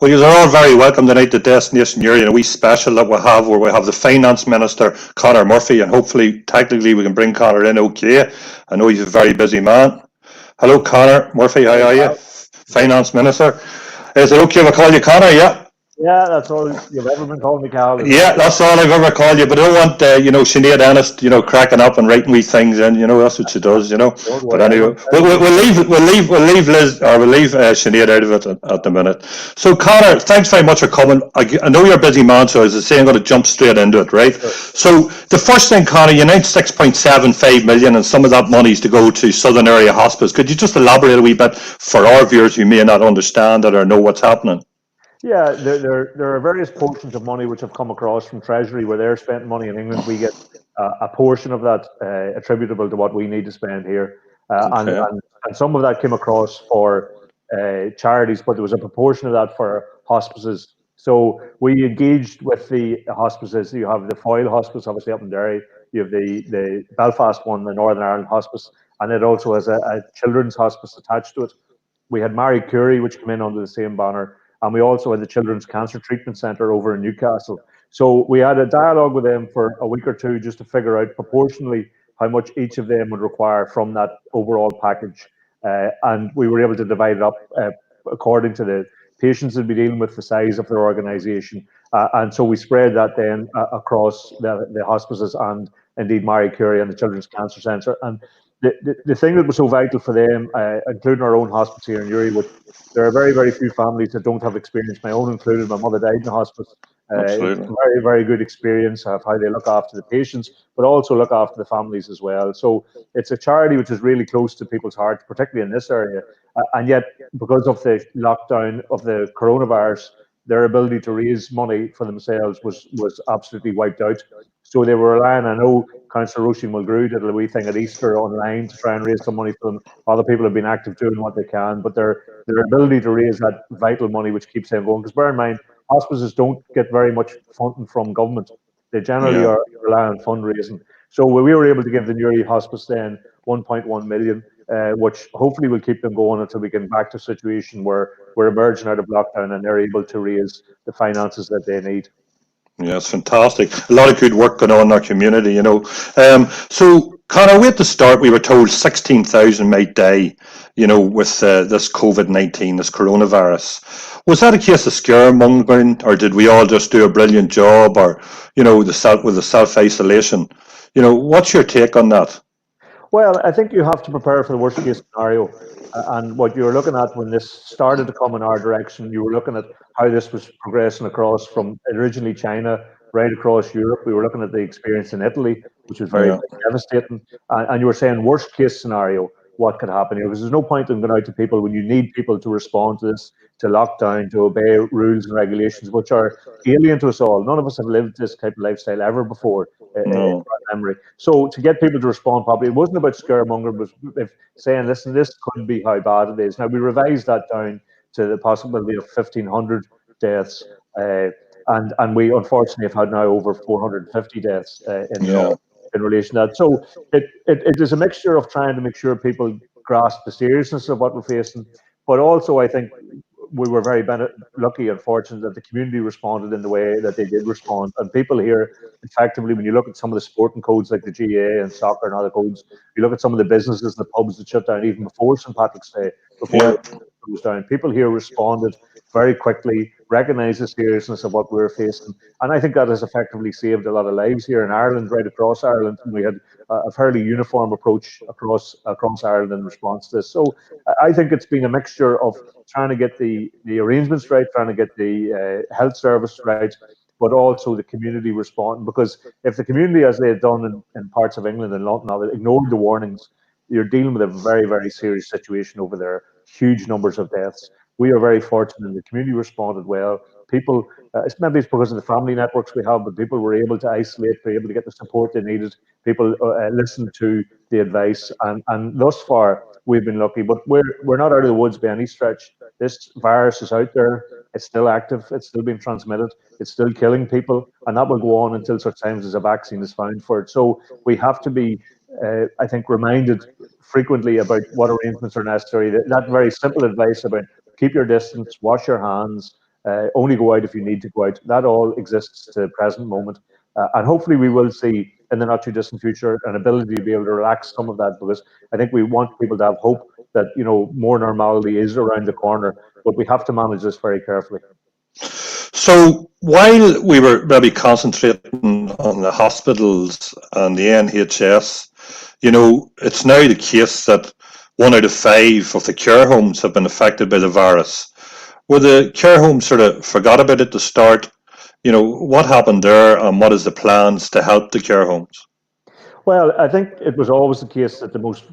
Well, you're all very welcome tonight to Destination Newry, and a wee special that we have where we have the Finance Minister, Conor Murphy, and hopefully, technically, we can bring Conor in okay. I know he's a very busy man. Hello, Conor Murphy, how Hey, are you? pal. Finance Minister. Is it okay if I call you Conor? Yeah? Yeah, that's all you've ever been calling me, Cal. Yeah, that's all I've ever called you. But I don't want, Sinead Ennis, cracking up and writing wee things in. That's what she does. Don't But worry, anyway, we'll leave Liz, or we'll leave Sinead out of it at the minute. So, Conor, thanks very much for coming. I know you're a busy man, so as I say, I'm going to jump straight into it, right? Sure. So, the first thing, Conor, you announced 6.75 million, and some of that money is to go to Southern Area Hospice. Could you just elaborate a wee bit for our viewers who may not understand it or know what's happening? Yeah, there are various portions of money which have come across from Treasury where they're spending money in England. We get a portion of that attributable to what we need to spend here, Okay. and some of that came across for charities, but there was a proportion of that for hospices. So we engaged with the hospices. You have the Foyle Hospice, obviously up in Derry. You have the Belfast one, the Northern Ireland Hospice, and it also has a children's hospice attached to it. We had Marie Curie, which came in under the same banner, and we also had the Children's Cancer Treatment Centre over in Newcastle. So we had a dialogue with them for a week or two just to figure out proportionally how much each of them would require from that overall package. And we were able to divide it up according to the patients that would be dealing with the size of their organisation. And so we spread that then across the hospices and indeed Marie Curie and the Children's Cancer Centre. And the thing that was so vital for them, including our own hospice here in Newry, which there are very, very few families that don't have experience, my own included. My mother died in the hospice. It's Absolutely. a very, very good experience of how they look after the patients, but also look after the families as well. So it's a charity which is really close to people's hearts, particularly in this area. And yet, because of the lockdown of the coronavirus, their ability to raise money for themselves was absolutely wiped out. So they were relying, I know Councillor Roisin Mulgrew did a wee thing at Easter online to try and raise some money for them. Other people have been active doing what they can, but their ability to raise that vital money which keeps them going. Because bear in mind, hospices don't get very much funding from government. They generally Yeah. are rely on fundraising. So we were able to give the Newry Hospice then 1.1 million, which hopefully will keep them going until we get back to a situation where we're emerging out of lockdown and they're able to raise the finances that they need. Yeah, it's fantastic. A lot of good work going on in our community. So, Conor, we at the start, we were told 16,000 might die, with this COVID-19, this coronavirus. Was that a case of scaremongering, or did we all just do a brilliant job, or, with the self-isolation? What's your take on that? Well, I think you have to prepare for the worst case scenario. And what you were looking at when this started to come in our direction, you were looking at how this was progressing across from originally China right across Europe. We were looking at the experience in Italy, which was very, Yeah. very devastating. And you were saying worst case scenario, what could happen here? Because there's no point in going out to people when you need people to respond to this, to lockdown, to obey rules and regulations, which are alien to us all. None of us have lived this type of lifestyle ever before. No. Memory. So to get people to respond properly, it wasn't about scaremongering, it was saying, listen, this could be how bad it is. Now, we revised that down to the possibility of 1,500 deaths, and we unfortunately have had now over 450 deaths in the Yeah. north in relation to that. So it is a mixture of trying to make sure people grasp the seriousness of what we're facing, but also I think we were very lucky and fortunate that the community responded in the way that they did respond. And people here, effectively, when you look at some of the sporting codes like the GAA and soccer and other codes, you look at some of the businesses, the pubs that shut down even before St. Patrick's Day, before Yeah. it closed down. People here responded very quickly, recognised the seriousness of what we were facing. And I think that has effectively saved a lot of lives here in Ireland, right across Ireland. And we had a fairly uniform approach across Ireland in response to this. So I think it's been a mixture of trying to get the arrangements right, trying to get the health service right, but also the community responding. Because if the community, as they had done in parts of England and London, ignored the warnings, you're dealing with a very, very serious situation over there. Huge numbers of deaths. We are very fortunate. The community responded well. People, maybe it's because of the family networks we have, but people were able to isolate, were able to get the support they needed. People listened to the advice, and thus far we've been lucky. But we're not out of the woods by any stretch. This virus is out there. It's still active. It's still being transmitted. It's still killing people, and that will go on until such times as a vaccine is found for it. So we have to be, I think, reminded frequently about what arrangements are necessary. That very simple advice about keep your distance, wash your hands, only go out if you need to go out. That all exists to the present moment. And hopefully we will see in the not too distant future an ability to be able to relax some of that, because I think we want people to have hope that, more normality is around the corner, but we have to manage this very carefully. So while we were maybe concentrating on the hospitals and the NHS, it's now the case that 1 out of 5 of the care homes have been affected by the virus. Were the care homes sort of forgot about it at the start? What happened there, and what is the plans to help the care homes? Well, I think it was always the case that the most,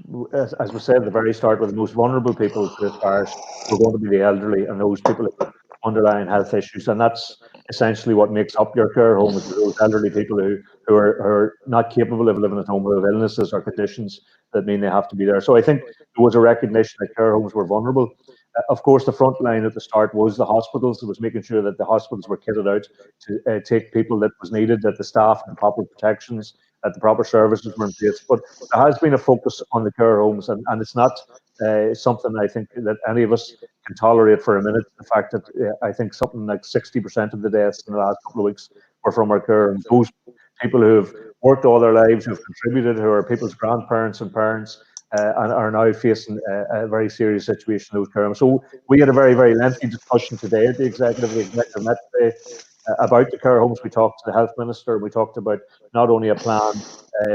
as we said at the very start, were the most vulnerable people to this virus were going to be the elderly and those people with underlying health issues. And that's essentially what makes up your care home, is those elderly people who are not capable of living at home, who have illnesses or conditions that mean they have to be there. So I think there was a recognition that care homes were vulnerable. Of course, the front line at the start was the hospitals. It was making sure that the hospitals were kitted out to take people that was needed, that the staff had proper protections, that the proper services were in place. But there has been a focus on the care homes, and it's not something I think that any of us can tolerate for a minute. The fact that I think something like 60% of the deaths in the last couple of weeks were from our care homes. Those people who have worked all their lives, who have contributed, who are people's grandparents and parents, and are now facing a very serious situation in those care homes. So we had a very, very lengthy discussion today at the executive. The executive met today about the care homes. We talked to the health minister. We talked about not only a plan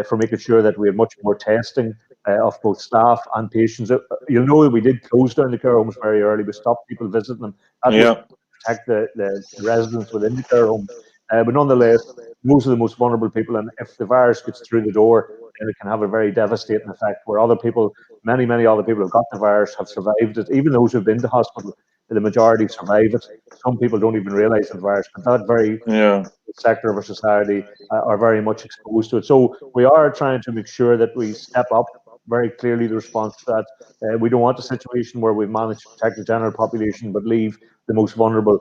for making sure that we have much more testing of both staff and patients. You'll know that we did close down the care homes very early. We stopped people visiting them. That was Yeah. to protect the residents within the care homes. But nonetheless, those are the most vulnerable people. And if the virus gets through the door, then it can have a very devastating effect, where other people, many, many other people who've got the virus have survived it. Even those who've been to hospital, the majority survive it. Some people don't even realize the virus, but that very Yeah. sector of our society are very much exposed to it. So we are trying to make sure that we step up very clearly the response to that. We don't want a situation where we've managed to protect the general population but leave the most vulnerable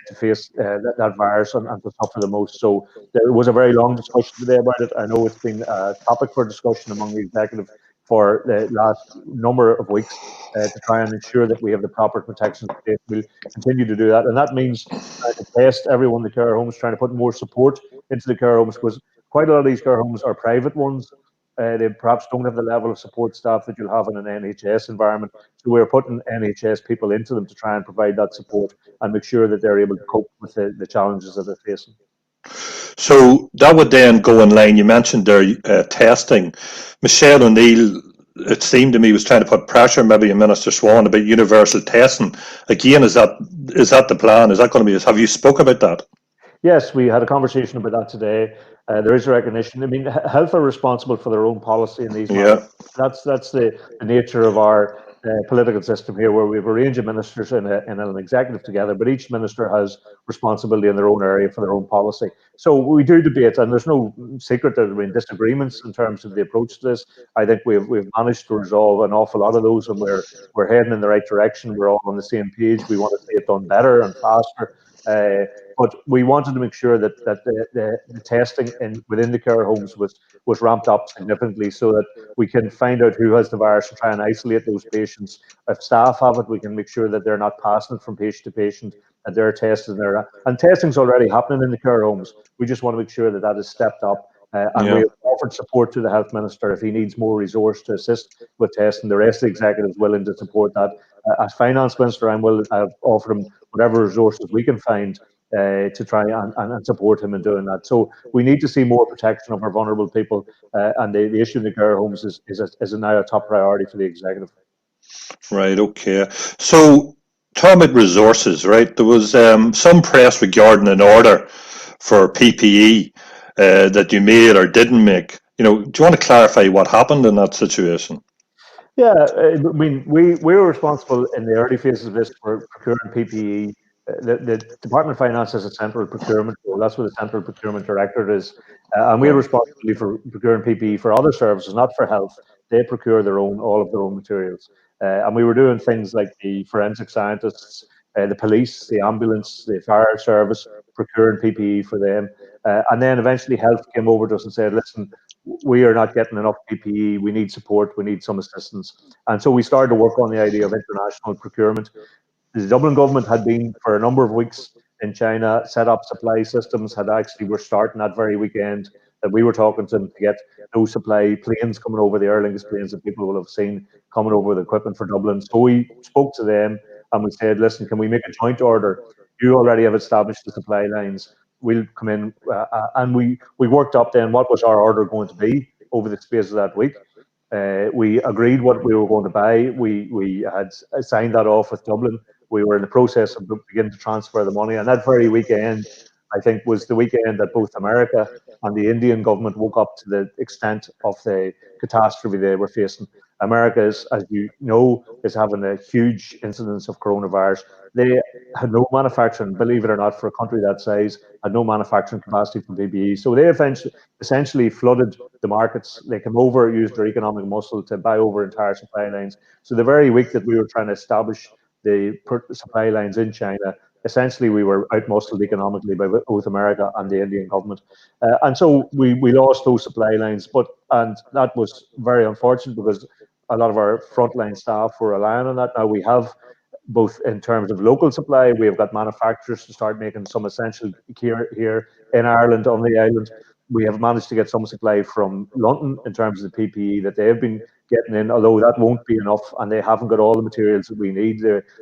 to face that virus and to suffer the most. So there was a very long discussion today about it. I know it's been a topic for discussion among the executive for the last number of weeks to try and ensure that we have the proper protections in place. We'll continue to do that, and that means trying to test everyone in the care homes, trying to put more support into the care homes, because quite a lot of these care homes are private ones. They perhaps don't have the level of support staff that you'll have in an NHS environment. So we're putting NHS people into them to try and provide that support and make sure that they're able to cope with the challenges that they're facing. So that would then go in line. You mentioned there testing. Michelle O'Neill, it seemed to me, was trying to put pressure maybe on Minister Swan about universal testing. Again, is that the plan? Is that going to be? Have you spoke about that? Yes, we had a conversation about that today. There is a recognition. I mean, health are responsible for their own policy in these matters. Yeah. That's the nature of our political system here, where we have a range of ministers in an executive together, but each minister has responsibility in their own area for their own policy. So we do debate, and there's no secret that there have been disagreements in terms of the approach to this. I think we've managed to resolve an awful lot of those, and we're heading in the right direction. We're all on the same page. We want to see it done better and faster. But we wanted to make sure that the testing within the care homes was ramped up significantly, so that we can find out who has the virus and try and isolate those patients. If staff have it, we can make sure that they're not passing it from patient to patient, and they're tested there. And testing's already happening in the care homes. We just want to make sure that that is stepped up. And we Yeah. have offered support to the health minister if he needs more resource to assist with testing. The rest of the executive is willing to support that. As finance minister, I've offered him whatever resources we can find to try and support him in doing that. So we need to see more protection of our vulnerable people, and the issue in the care homes is now a top priority for the executive. Right. Okay. So, talking about resources, right? There was some press regarding an order for PPE that you made or didn't make. Do you want to clarify what happened in that situation? Yeah, I mean, we were responsible in the early phases of this for procuring PPE. The Department of Finance has a central procurement role. That's what the central procurement directorate is. And we have Right. responsibility for procuring PPE for other services, not for health. They procure all of their own materials. And we were doing things like the forensic scientists, the police, the ambulance, the fire service, procuring PPE for them. And then eventually health came over to us and said, listen, we are not getting enough PPE. We need support. We need some assistance. And so we started to work on the idea of international procurement. The Dublin government had been for a number of weeks in China, set up supply systems, were starting that very weekend that we were talking to them to get those supply planes coming over, the Aer Lingus planes that people will have seen coming over with equipment for Dublin. So we spoke to them and we said, listen, can we make a joint order? You already have established the supply lines. We'll come in, and we worked up then what was our order going to be over the space of that week. We agreed what we were going to buy. We had signed that off with Dublin. We were in the process of beginning to transfer the money, and that very weekend, I think, was the weekend that both America and the Indian government woke up to the extent of the catastrophe they were facing. America, as you know, is having a huge incidence of coronavirus. They had no manufacturing, believe it or not, for a country that size, had no manufacturing capacity for PPE. So they essentially flooded the markets. They came over, used their economic muscle to buy over entire supply lines. So the very week that we were trying to establish the supply lines in China, essentially we were outmuscled economically by both America and the Indian government. And so we lost those supply lines, and that was very unfortunate because a lot of our frontline staff were relying on that. Now we have, both in terms of local supply, we have got manufacturers to start making some essential gear here in Ireland on the island. We have managed to get some supply from London in terms of the PPE that they have been getting in, although that won't be enough and they haven't got all the materials that we need.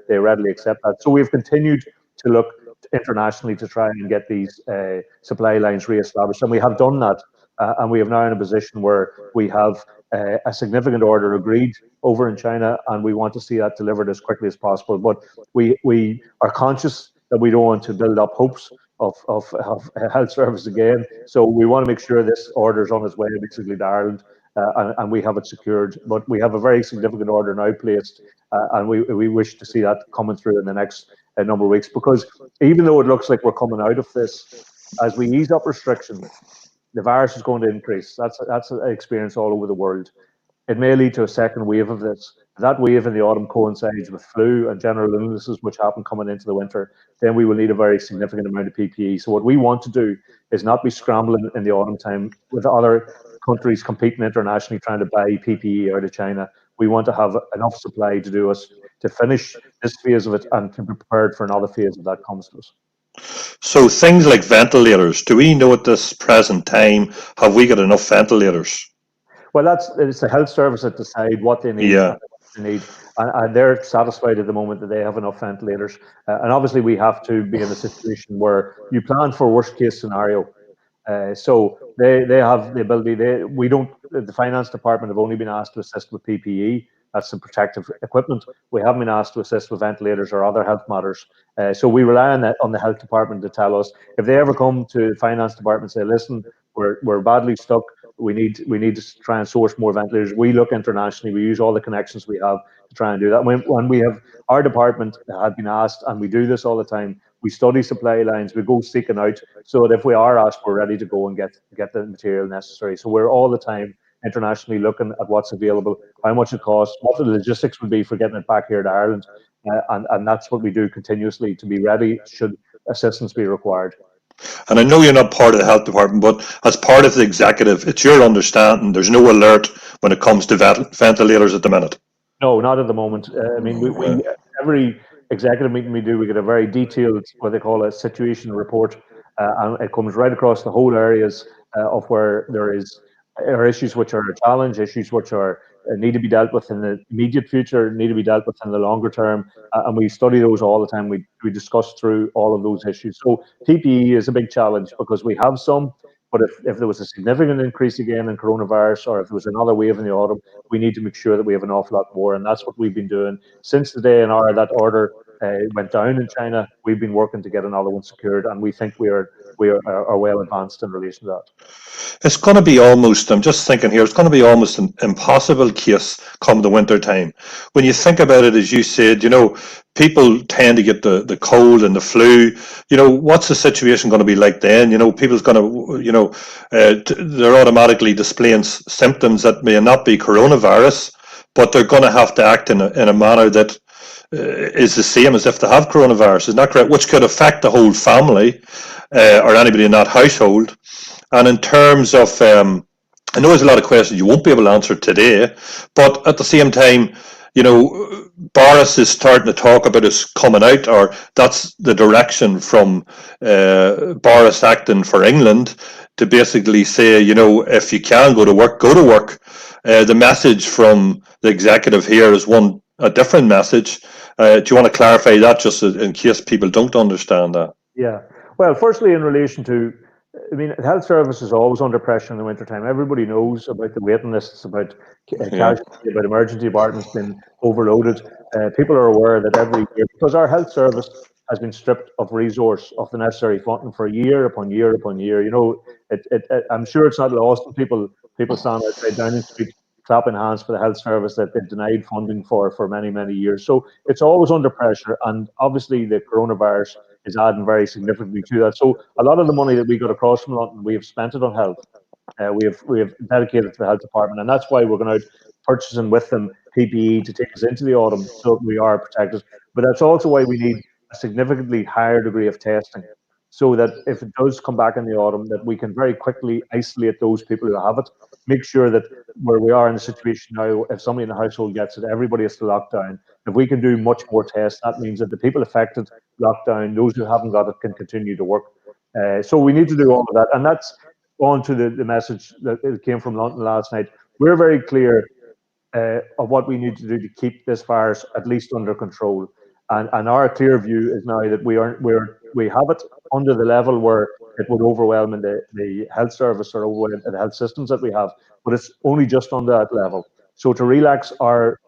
They readily accept that. So we've continued to look internationally to try and get these supply lines re-established, and we have done that. And we are now in a position where we have a significant order agreed over in China, and we want to see that delivered as quickly as possible. But we are conscious that we don't want to build up hopes of health service again. So we want to make sure this order is on its way basically to Ireland, and we have it secured. But we have a very significant order now placed, and we wish to see that coming through in the next number of weeks, because even though it looks like we're coming out of this, as we ease up restrictions, the virus is going to increase. That's an experience all over the world. It may lead to a second wave of this. If that wave in the autumn coincides with flu and general illnesses, which happen coming into the winter, then we will need a very significant amount of PPE. So what we want to do is not be scrambling in the autumn time with other countries competing internationally trying to buy PPE out of China. We want to have enough supply to do us to finish this phase of it and to be prepared for another phase if that comes to us. So things like ventilators, do we know at this present time, have we got enough ventilators? Well, it's the health service that decide what they need. Yeah. And they're satisfied at the moment that they have enough ventilators. And obviously we have to be in a situation where you plan for worst case scenario. So they have the ability. The finance department have only been asked to assist with PPE. That's the protective equipment. We haven't been asked to assist with ventilators or other health matters. So we rely on the health department to tell us if they ever come to the finance department and say, listen, we're badly stuck. We need to try and source more ventilators. We look internationally. We use all the connections we have to try and do that. When we have, our department had been asked, and we do this all the time, we study supply lines, we go seeking out, so that if we are asked, we're ready to go and get the material necessary. So we're all the time internationally looking at what's available, how much it costs, what the logistics would be for getting it back here to Ireland, and that's what we do continuously to be ready should assistance be required. And I know you're not part of the health department, but as part of the executive, it's your understanding there's no alert when it comes to ventilators at the minute? No, not at the moment. I mean, we every executive meeting we do, we get a very detailed, what they call a situation report, and it comes right across the whole areas of where there are issues which are a challenge, issues which are need to be dealt with in the immediate future, need to be dealt with in the longer term, and we study those all the time. We discuss through all of those issues. So PPE is a big challenge because we have some, but if there was a significant increase again in coronavirus, or if there was another wave in the autumn, we need to make sure that we have an awful lot more, and that's what we've been doing since the day and hour that order went down in China. We've been working to get another one secured, and we think we are well advanced in relation to that. It's going to be almost, I'm just thinking here, it's going to be almost an impossible case come the winter time. When you think about it, as you said, people tend to get the cold and the flu. What's the situation going to be like then? People's going to, they're automatically displaying symptoms that may not be coronavirus, but they're going to have to act in a manner that is the same as if they have coronavirus. Isn't that correct? Which could affect the whole family or anybody in that household. And in terms of, I know there's a lot of questions you won't be able to answer today, but at the same time, Boris is starting to talk about us coming out, or that's the direction from Boris acting for England to basically say, if you can go to work, go to work. The message from the executive here is a different message. Do you want to clarify that just in case people don't understand that? Yeah. Well, firstly, in relation to, health service is always under pressure in the wintertime. Everybody knows about the waiting lists, about casualty, about emergency departments being overloaded. People are aware that every year, because our health service has been stripped of resource, of the necessary funding for year upon year upon year. I'm sure it's not lost on people. People stand outside Downing Street clapping hands for the health service that they've denied funding for many, many years. So it's always under pressure. And obviously the coronavirus is adding very significantly to that. So a lot of the money that we got across from London, we have spent it on health. We have dedicated to the health department, and that's why we're going out purchasing with them PPE to take us into the autumn, so we are protected. But that's also why we need a significantly higher degree of testing, so that if it does come back in the autumn, that we can very quickly isolate those people who have it. Make sure that where we are in the situation now, if somebody in the household gets it, everybody has to lock down. If we can do much more tests, that means that the people affected lock down, those who haven't got it can continue to work. So we need to do all of that, and that's on to the message that came from London last night. We're very clear of what we need to do to keep this virus at least under control. And our clear view is now that we have it under the level where it would overwhelm the health service or overwhelm the health systems that we have, but it's only just on that level. So to relax our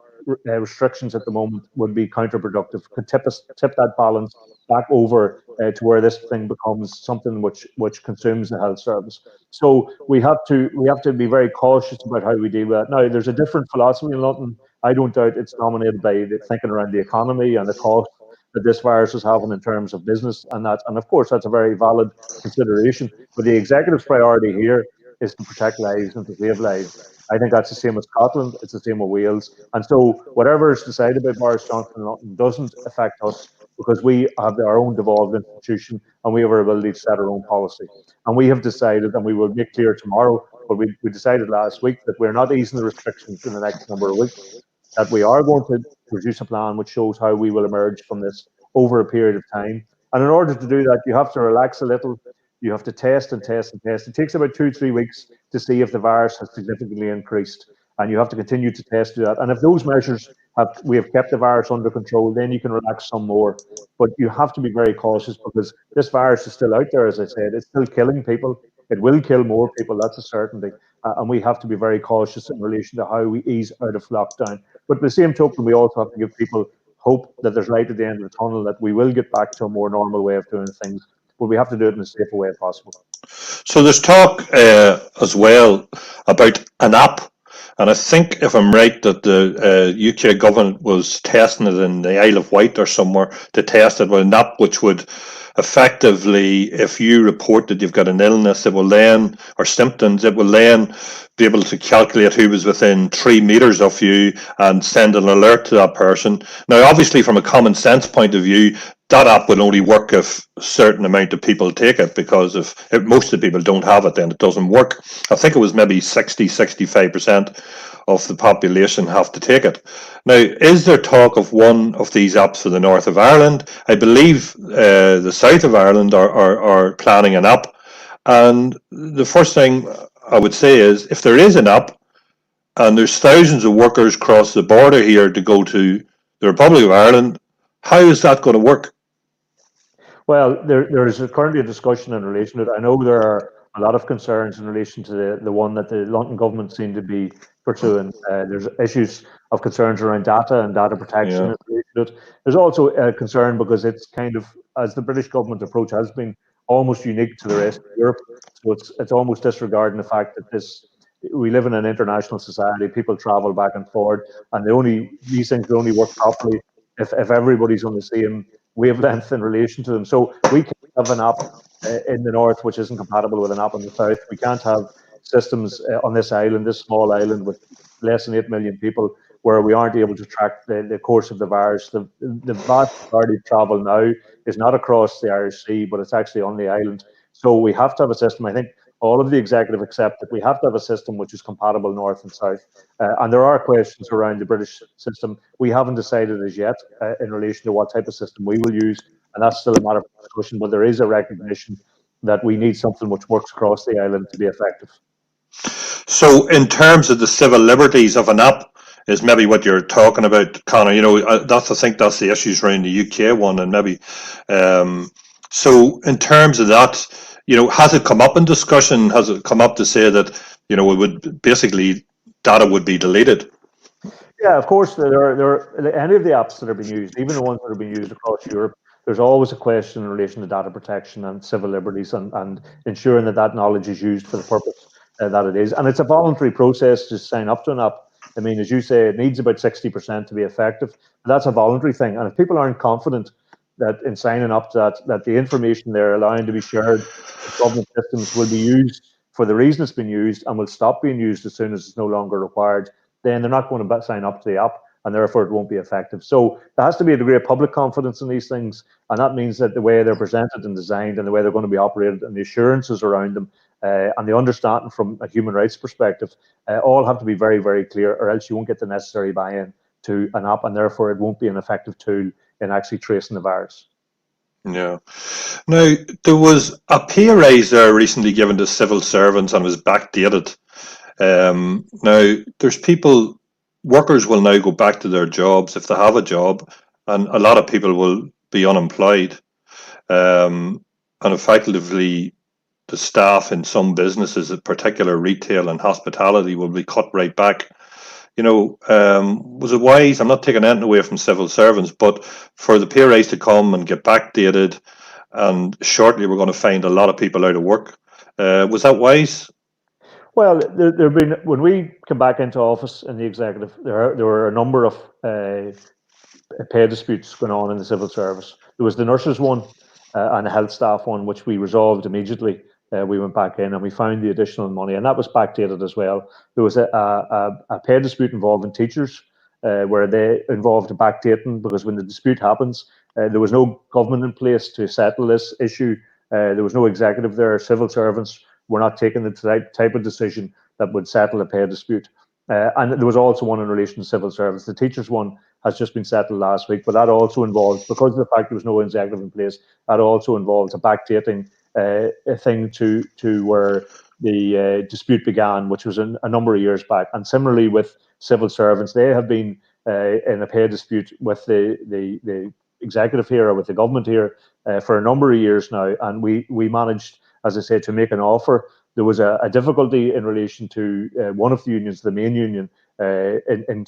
restrictions at the moment would be counterproductive. Could tip that balance back over to where this thing becomes something which consumes the health service. So we have to be very cautious about how we deal with that. Now, there's a different philosophy in London. I don't doubt it's dominated by the thinking around the economy and the cost that this virus is having in terms of business, and of course that's a very valid consideration. But the executive's priority here is to protect lives and to save lives. I think that's the same with Scotland, it's the same with Wales. And so whatever is decided by Boris Johnson in London doesn't affect us, because we have our own devolved institution and we have our ability to set our own policy. And we have decided, and we will make clear tomorrow, but we decided last week that we're not easing the restrictions in the next number of weeks, that we are going to produce a plan which shows how we will emerge from this over a period of time. And in order to do that, you have to relax a little. You have to test and test and test. It takes about 2-3 weeks to see if the virus has significantly increased, and you have to continue to test that. And if those measures we have kept the virus under control, then you can relax some more. But you have to be very cautious, because this virus is still out there. As I said, it's still killing people. It will kill more people, that's a certainty. And we have to be very cautious in relation to how we ease out of lockdown. But by the same token, we also have to give people hope that there's light at the end of the tunnel, that we will get back to a more normal way of doing things. But we have to do it in as safe a way as possible. So there's talk as well about an app, and I think, if I'm right, that the UK government was testing it in the Isle of Wight or somewhere to test it with an app which would effectively, if you report that you've got an illness, it will then, or symptoms, it will then be able to calculate who was within 3 meters of you and send an alert to that person. Now, obviously, from a common sense point of view, that app will only work if a certain amount of people take it, because if most of the people don't have it, then it doesn't work. I think it was maybe 65% of the population have to take it. Now, is there talk of one of these apps for the north of Ireland? I believe the south of Ireland are planning an app. And the first thing I would say is, if there is an app and there's thousands of workers cross the border here to go to the Republic of Ireland, how is that going to work? Well, there is currently a discussion in relation to it. I know there are a lot of concerns in relation to the one that the London government seem to be pursuing. There's issues of concerns around data and data protection in relation to it. There's also a concern because it's kind of, as the British government approach has been, almost unique to the rest of Europe. So it's almost disregarding the fact that we live in an international society. People travel back and forward, and these things will only work properly if everybody's on the same wavelength in relation to them. So we can't have an app in the north which isn't compatible with an app in the south. We can't have systems on this island, this small island with less than 8 million people, where we aren't able to track the course of the virus. The vast majority of travel now is not across the Irish Sea, but it's actually on the island. So we have to have a system. I think all of the executive accept that we have to have a system which is compatible north and south. And there are questions around the British system. We haven't decided as yet in relation to what type of system we will use, and that's still a matter of discussion, but there is a recognition that we need something which works across the island to be effective. So, in terms of the civil liberties of an app, is maybe what you're talking about, Conor. I think that's the issues around the UK one, and maybe. So, in terms of that, has it come up in discussion? Has it come up to say that it would basically data would be deleted? Yeah, of course. There are any of the apps that are being used, even the ones that are being used across Europe. There's always a question in relation to data protection and civil liberties, and ensuring that that knowledge is used for the purpose that it is. And it's a voluntary process to sign up to an app. I mean, as you say, it needs about 60% to be effective. But that's a voluntary thing. And if people aren't confident that in signing up to that the information they're allowing to be shared with government systems will be used for the reason it's been used and will stop being used as soon as it's no longer required, then they're not going to sign up to the app, and therefore it won't be effective. So there has to be a degree of public confidence in these things, and that means that the way they're presented and designed and the way they're going to be operated and the assurances around them and the understanding from a human rights perspective all have to be very, very clear, or else you won't get the necessary buy-in to an app, and therefore it won't be an effective tool in actually tracing the virus. Yeah. Now, there was a pay raise there recently given to civil servants and was backdated. Now, workers will now go back to their jobs if they have a job, and a lot of people will be unemployed. And effectively, the staff in some businesses, in particular retail and hospitality, will be cut right back. Was it wise? I'm not taking anything away from civil servants, but for the pay raise to come and get backdated, and shortly we're going to find a lot of people out of work. Was that wise? Well, there have been, when we came back into office in the executive, there were a number of pay disputes going on in the civil service. There was the nurses one and the health staff one, which we resolved immediately. We went back in and we found the additional money, and that was backdated as well. There was a pay dispute involving teachers where they involved backdating, because when the dispute happens, there was no government in place to settle this issue. There was no executive there. Civil servants were not taking the type of decision that would settle a pay dispute. And there was also one in relation to civil service. The teachers one has just been settled last week, but that also involves, because of the fact there was no executive in place, that also involves a backdating thing to where the dispute began, which was a number of years back. And similarly with civil servants, they have been in a pay dispute with the executive here, or with the government here, for a number of years now. And we managed, as I said, to make an offer. There was a difficulty in relation to one of the unions, the main union, in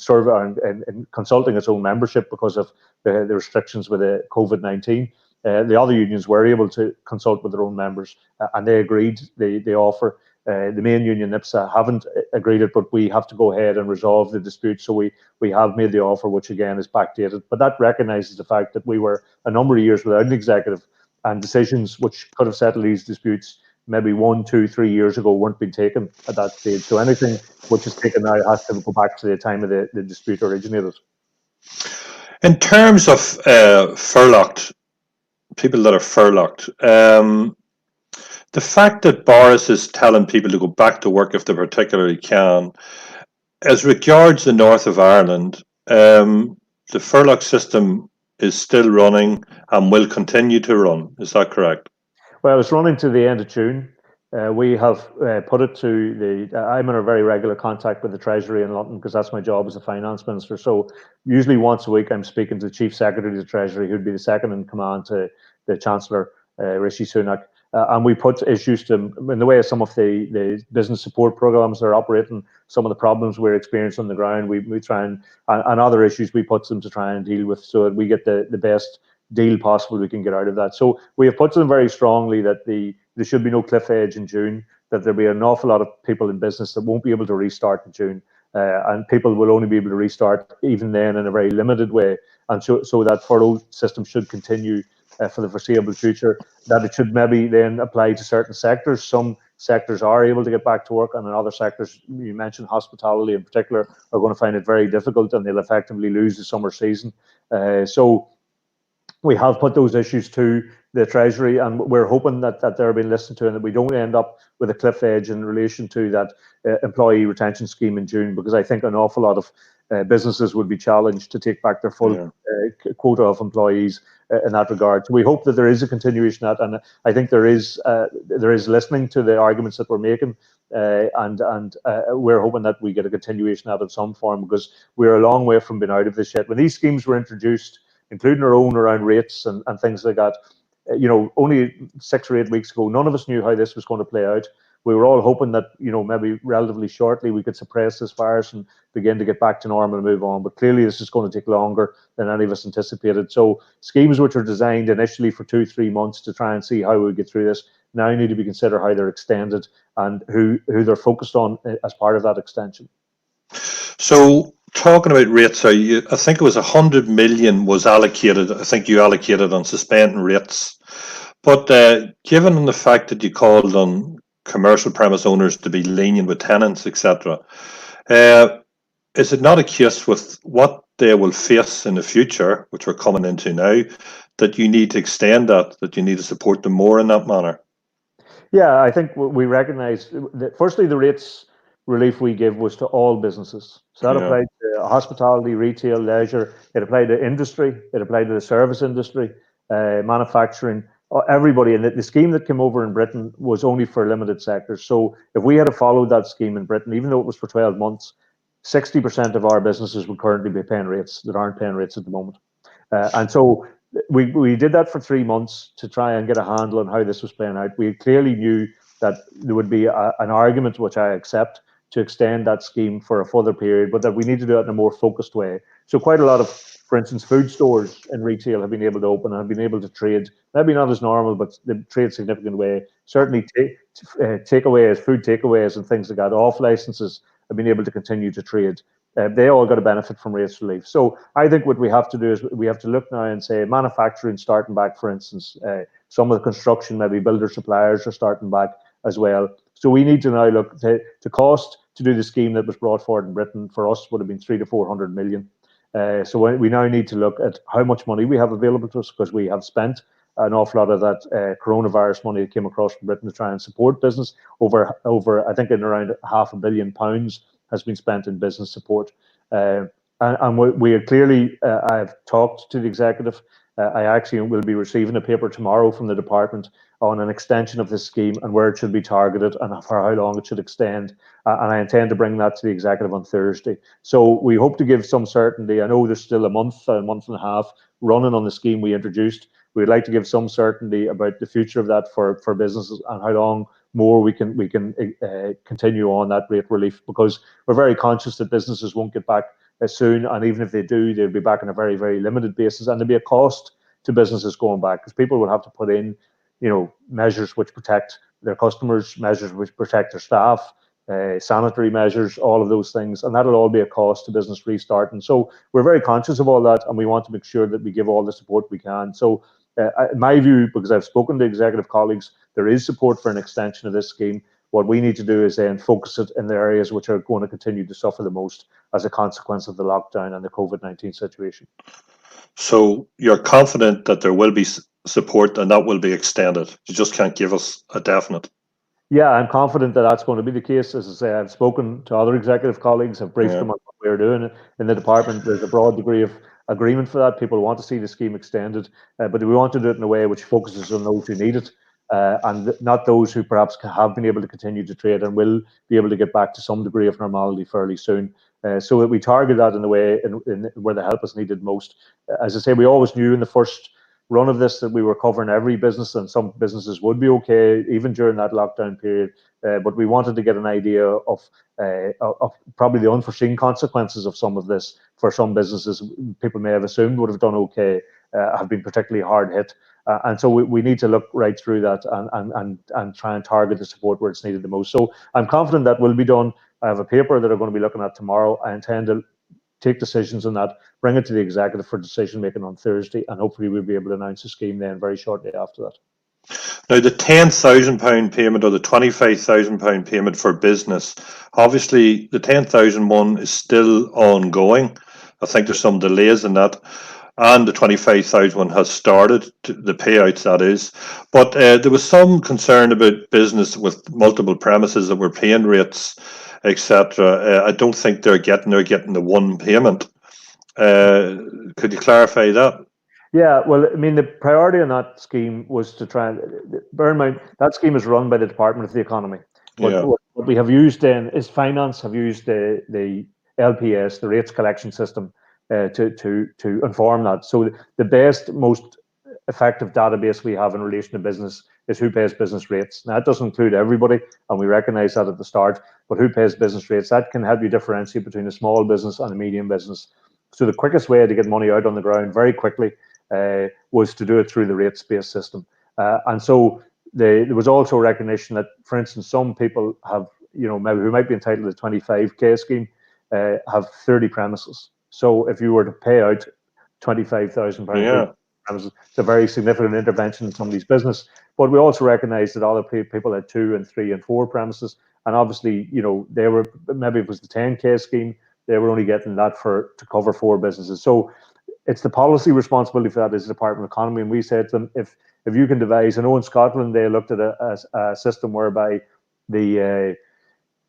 consulting its own membership because of the restrictions with the COVID-19. The other unions were able to consult with their own members, and they agreed the offer. The main union, NIPSA, haven't agreed it, but we have to go ahead and resolve the dispute. So we have made the offer, which again is backdated. But that recognises the fact that we were a number of years without an executive, and decisions which could have settled these disputes maybe 1, 2, 3 years ago weren't being taken at that stage. So anything which is taken now has to go back to the time of the dispute originated. In terms of furlocked, people that are furlocked, the fact that Boris is telling people to go back to work if they particularly can, as regards the north of Ireland, the furlock system is still running and will continue to run. Is that correct? Well, it's running to the end of June. We have put it to I'm in a very regular contact with the Treasury in London, because that's my job as a finance minister. So usually once a week I'm speaking to the Chief Secretary of the Treasury, who'd be the second in command to the Chancellor, Rishi Sunak. And we put issues to him in the way of some of the business support programs they're operating, some of the problems we're experiencing on the ground. We try and other issues we put them to try and deal with, so that we get the best deal possible we can get out of that. So we have put to them very strongly that there should be no cliff edge in June, that there'll be an awful lot of people in business that won't be able to restart in June, and people will only be able to restart even then in a very limited way. And so that furlough system should continue for the foreseeable future. That it should maybe then apply to certain sectors. Some sectors are able to get back to work, and in other sectors, you mentioned hospitality in particular, are going to find it very difficult, and they'll effectively lose the summer season. So we have put those issues to the Treasury, and we're hoping that they're being listened to and that we don't end up with a cliff edge in relation to that employee retention scheme in June, because I think an awful lot of businesses would be challenged to take back their full quota of employees in that regard. So we hope that there is a continuation of that, and I think there is listening to the arguments that we're making, and we're hoping that we get a continuation out of some form, because we're a long way from being out of this yet. When these schemes were introduced, including our own around rates and things like that, only 6 or 8 weeks ago, none of us knew how this was going to play out. We were all hoping that, maybe relatively shortly we could suppress this virus and begin to get back to normal and move on. But clearly this is going to take longer than any of us anticipated. So schemes which are designed initially for 2-3 months to try and see how we get through this now need to be considered how they're extended and who they're focused on as part of that extension. So talking about rates, I think it was 100 million was allocated. I think you allocated on suspending rates. But given the fact that you called on commercial premise owners to be lenient with tenants, etc., is it not a case with what they will face in the future, which we're coming into now, that you need to extend that you need to support them more in that manner? Yeah, I think we recognise that firstly the rates relief we give was to all businesses. So that applied to hospitality, retail, leisure. It applied to industry. It applied to the service industry, manufacturing, everybody. And the scheme that came over in Britain was only for limited sectors. So if we had followed that scheme in Britain, even though it was for 12 months, 60% of our businesses would currently be paying rates that aren't paying rates at the moment. And so we did that for 3 months to try and get a handle on how this was playing out. We clearly knew that there would be an argument, which I accept, to extend that scheme for a further period, but that we need to do it in a more focused way. So quite a lot of, for instance, food stores in retail have been able to open and have been able to trade, maybe not as normal, but they trade significant way. Certainly takeaways, food takeaways and things like that, off licenses have been able to continue to trade. They all got a benefit from rates relief. So I think what we have to do is we have to look now and say manufacturing starting back, for instance, some of the construction, maybe builder suppliers are starting back as well. So we need to now look to cost to do the scheme that was brought forward in Britain for us would have been 300 to 400 million. So we now need to look at how much money we have available to us, because we have spent an awful lot of that coronavirus money that came across from Britain to try and support business. Over I think in around £500 million has been spent in business support. And we are clearly, I've talked to the executive. I actually will be receiving a paper tomorrow from the department on an extension of this scheme and where it should be targeted and for how long it should extend. And I intend to bring that to the executive on Thursday. So we hope to give some certainty. I know there's still a month and a half running on the scheme we introduced. We'd like to give some certainty about the future of that for businesses and how long more we can continue on that rate relief, because we're very conscious that businesses won't get back as soon, and even if they do, they'll be back on a very, very limited basis, and there'll be a cost to businesses going back, because people will have to put in, measures which protect their customers, measures which protect their staff, sanitary measures, all of those things, and that'll all be a cost to business restarting. So we're very conscious of all that, and we want to make sure that we give all the support we can. So in my view, because I've spoken to executive colleagues, there is support for an extension of this scheme. What we need to do is then focus it in the areas which are going to continue to suffer the most as a consequence of the lockdown and the COVID-19 situation. So you're confident that there will be support and that will be extended? You just can't give us a definite. Yeah, I'm confident that that's going to be the case. As I say, I've spoken to other executive colleagues, I've briefed them on what we're doing in the department. There's a broad degree of agreement for that. People want to see the scheme extended, but we want to do it in a way which focuses on those who need it, and not those who perhaps have been able to continue to trade and will be able to get back to some degree of normality fairly soon. So that we target that in the way in where the help is needed most. As I say, we always knew in the first run of this that we were covering every business, and some businesses would be okay even during that lockdown period. But we wanted to get an idea of probably the unforeseen consequences of some of this for some businesses. People may have assumed would have done okay, have been particularly hard hit. And so we need to look right through that and try and target the support where it's needed the most. So I'm confident that will be done. I have a paper that I'm going to be looking at tomorrow. I intend to take decisions on that, bring it to the executive for decision making on Thursday, and hopefully we'll be able to announce a scheme then very shortly after that. Now, the £10,000 payment or the £25,000 payment for business, obviously the 10,000 one is still ongoing. I think there's some delays in that. and the 25,000 one has started, the payouts that is. But there was some concern about business with multiple premises that were paying rates, etc. I don't think they're getting the one payment. Could you clarify that? Yeah, well, I mean, the priority on that scheme was to try and bear in mind that scheme is run by the Department of the Economy. But Yeah. what we have used then is finance have used the LPS, the rates collection system, to inform that. So the best, most effective database we have in relation to business is who pays business rates. Now, that doesn't include everybody, and we recognise that at the start, but who pays business rates, that can help you differentiate between a small business and a medium business. So the quickest way to get money out on the ground very quickly was to do it through the rates-based system. And so there was also recognition that, for instance, some people have, maybe who might be entitled to the 25K scheme, have 30 premises. So if you were to pay out £25,000 Yeah. premises, it's a very significant intervention in somebody's business. But we also recognise that other people had 2 and 3 and 4 premises, and obviously, they were, maybe it was the 10K scheme, they were only getting that to cover 4 businesses. So it's the policy responsibility for that is the Department of Economy, and we said to them, if you can devise, I know in Scotland they looked at a system whereby they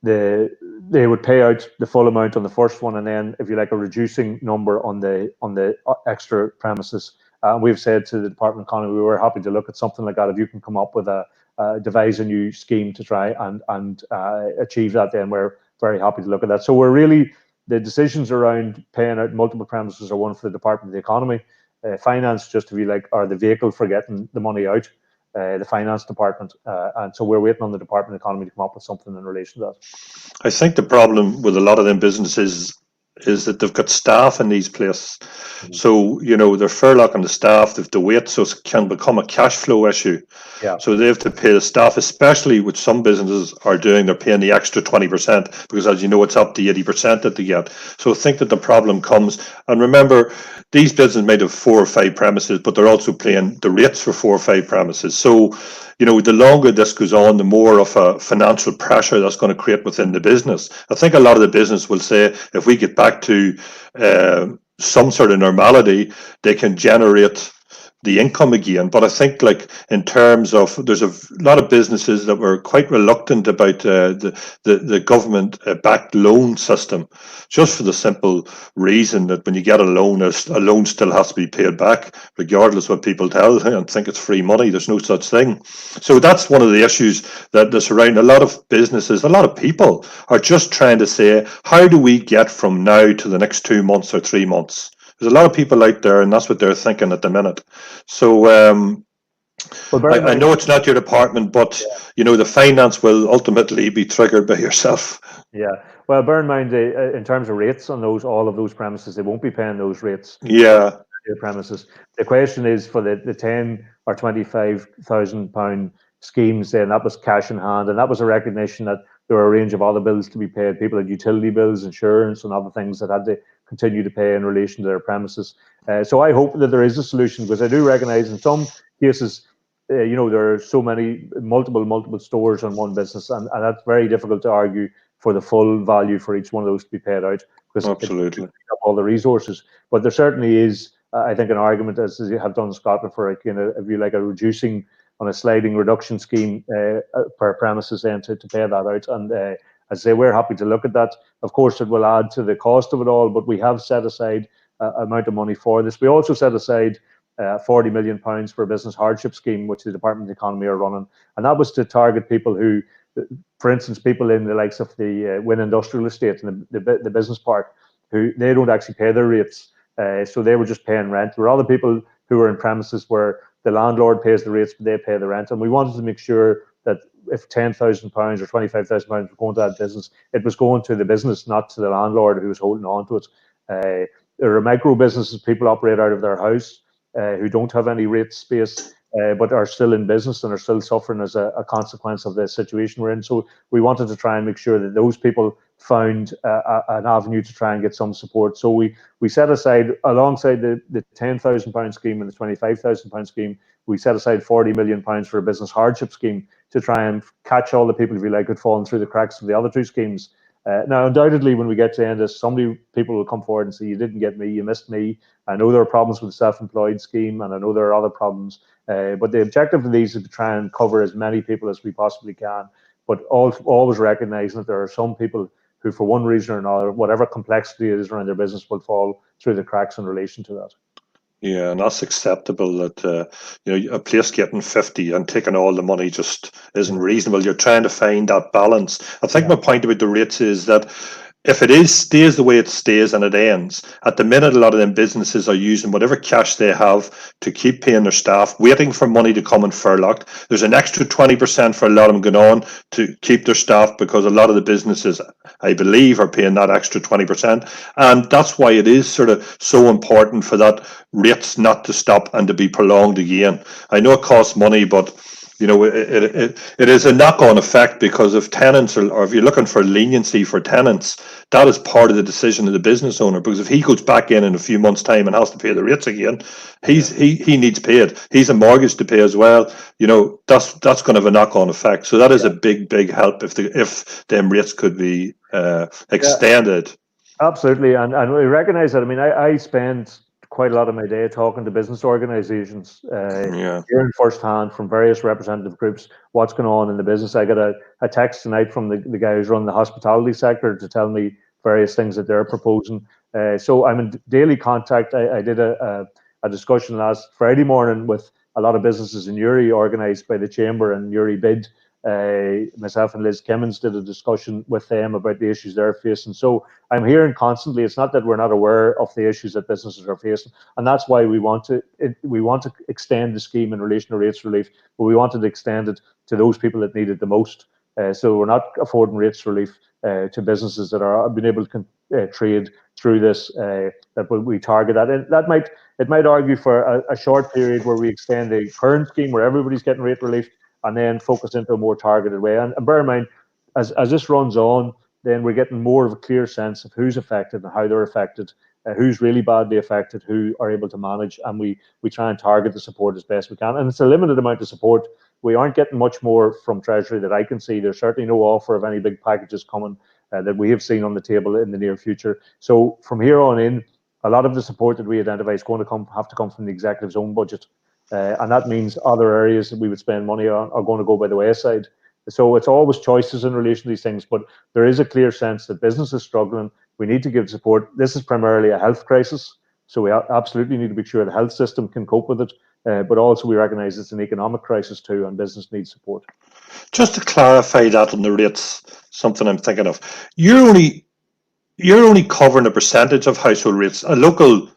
would pay out the full amount on the first one, and then, if you like, a reducing number on the extra premises. We've said to the Department of Economy we were happy to look at something like that. If you can come up with devise a new scheme to try and achieve that, then we're very happy to look at that. So we're really, the decisions around paying out multiple premises are one for the Department of the Economy. Finance, just if you like, are the vehicle for getting the money out. The finance department, and so we're waiting on the Department of Economy to come up with something in relation to that. I think the problem with a lot of them businesses is that they've got staff in these places. So, they're Furlock on the staff, they've to wait, so it can become a cash flow issue. Yeah. So they have to pay the staff, especially with some businesses they're paying the extra 20%, because as you know, it's up to 80% that they get. So I think that the problem comes, and remember, these businesses might have 4 or 5 premises, but they're also paying the rates for 4 or 5 premises. So, the longer this goes on, the more of a financial pressure that's going to create within the business. I think a lot of the business will say, if we get back to some sort of normality, they can generate the income again. But I think, like, in terms of, there's a lot of businesses that were quite reluctant about the government backed loan system, just for the simple reason that when you get a loan still has to be paid back, regardless what people tell and think it's free money. There's no such thing. So that's one of the issues that's around. A lot of businesses, a lot of people are just trying to say, how do we get from now to the next 2 months or 3 months? There's a lot of people out there, and that's what they're thinking at the minute. So I know it's not your department, but the finance will ultimately be triggered by yourself. Yeah. Well, bear in mind, in terms of rates on all of those premises, they won't be paying those rates. Yeah. Premises. The question is for the 10 or 25,000 pound schemes. Then that was cash in hand, and that was a recognition that there were a range of other bills to be paid. People had utility bills, insurance, and other things that had to continue to pay in relation to their premises. So I hope that there is a solution, because I do recognise in some cases, there are so many multiple stores on one business, and that's very difficult to argue for the full value for each one of those to be paid out, because absolutely it up all the resources. But there certainly is, I think, an argument, as you have done in Scotland, for if you like, a reducing on a sliding reduction scheme per premises, then to pay that out. And as I say, we're happy to look at that. Of course, it will add to the cost of it all, but we have set aside amount of money for this. We also set aside £40 million for a business hardship scheme, which the Department of the Economy are running, and that was to target people who, for instance, people in the likes of the Wynn Industrial Estate and the business park, who they don't actually pay their rates, so they were just paying rent. There were other people who were in premises where the landlord pays the rates, but they pay the rent, and we wanted to make sure that if £10,000 or £25,000 was going to that business, it was going to the business, not to the landlord who was holding on to it. There are micro businesses, people operate out of their house, who don't have any rate space, but are still in business and are still suffering as a consequence of the situation we're in. So we wanted to try and make sure that those people found an avenue to try and get some support. So we set aside, alongside the £10,000 scheme and the £25,000 scheme, we set aside £40 million for a business hardship scheme to try and catch all the people, if you like, who'd fallen through the cracks of the other two schemes. Now, undoubtedly, when we get to the end of this, people will come forward and say, you didn't get me, you missed me. I know there are problems with the self-employed scheme, and I know there are other problems. But the objective of these is to try and cover as many people as we possibly can. But always recognizing that there are some people who, for one reason or another, whatever complexity it is around their business, will fall through the cracks in relation to that. Yeah, and that's acceptable. That a place getting 50 and taking all the money just isn't reasonable. You're trying to find that balance. I think my point about the rates is that if it stays the way it stays and it ends, at the minute a lot of them businesses are using whatever cash they have to keep paying their staff, waiting for money to come in furlock. There's an extra 20% for a lot of them going on to keep their staff, because a lot of the businesses, I believe, are paying that extra 20%. And that's why it is sort of so important for that rates not to stop and to be prolonged again. I know it costs money, but it is a knock-on effect, because if tenants or if you're looking for leniency for tenants, that is part of the decision of the business owner. Because if he goes back in a few months' time and has to pay the rates again, he needs paid. He's a mortgage to pay as well. That's going to have a knock-on effect. So that is a big help if them rates could be extended. Absolutely, and we recognise that. I mean, I spend quite a lot of my day talking to business organisations, hearing firsthand from various representative groups what's going on in the business. I got a text tonight from the guy who's running the hospitality sector to tell me various things that they're proposing. So I'm in daily contact. I did a discussion last Friday morning with a lot of businesses in Newry, organised by the Chamber and Newry Bid. Myself and Liz Kimmins did a discussion with them about the issues they're facing. So I'm hearing constantly, it's not that we're not aware of the issues that businesses are facing, and that's why we want to extend the scheme in relation to rates relief, but we wanted to extend it to those people that need it the most. So we're not affording rates relief to businesses that are being able to trade through this. That we target that, and it might argue for a short period where we extend the current scheme where everybody's getting rate relief, and then focus into a more targeted way. And bear in mind, as this runs on, then we're getting more of a clear sense of who's affected and how they're affected, who's really badly affected, who are able to manage, and we try and target the support as best we can. And it's a limited amount of support. We aren't getting much more from Treasury that I can see. There's certainly no offer of any big packages coming that we have seen on the table in the near future. So from here on in, a lot of the support that we identify is going to have to come from the executive's own budget. And that means other areas that we would spend money on are going to go by the wayside. So it's always choices in relation to these things, but there is a clear sense that business is struggling. We need to give support. This is primarily a health crisis, so we absolutely need to be sure the health system can cope with it, but also we recognise it's an economic crisis too, and business needs support. Just to clarify that on the rates, something I'm thinking of, you're only covering a percentage of household rates. A local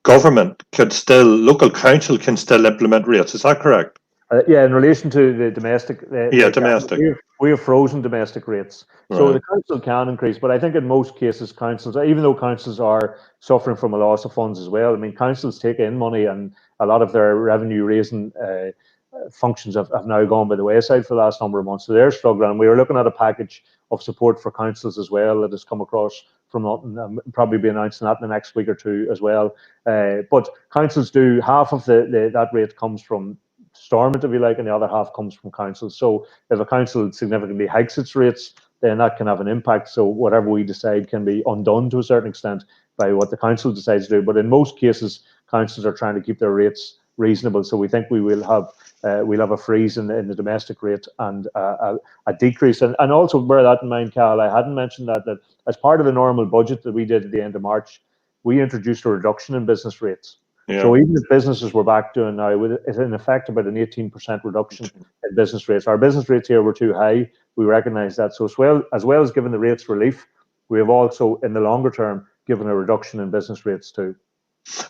local council can still implement rates. Is that correct? Yeah, in relation to the domestic. Domestic. We have frozen domestic rates. Right. So the council can increase, but I think in most cases, councils, even though councils are suffering from a loss of funds as well, I mean, councils take in money, and a lot of their revenue raising functions have now gone by the wayside for the last number of months. So they're struggling. We are looking at a package of support for councils as well that has come across from London, probably be announcing that in the next week or two as well. But councils do half of that rate comes from Stormont, if you like, and the other half comes from councils. So if a council significantly hikes its rates, then that can have an impact. So whatever we decide can be undone to a certain extent by what the council decides to do. But in most cases, councils are trying to keep their rates reasonable. So we think we will have we'll have a freeze in the domestic rate and a decrease. And also bear that in mind, Cal, I hadn't mentioned that as part of the normal budget that we did at the end of March, we introduced a reduction in business rates. Yeah. So even if businesses were back doing now, it's in effect about an 18% reduction in business rates. Our business rates here were too high. We recognise that. So as well as giving the rates relief, we have also, in the longer term, given a reduction in business rates too.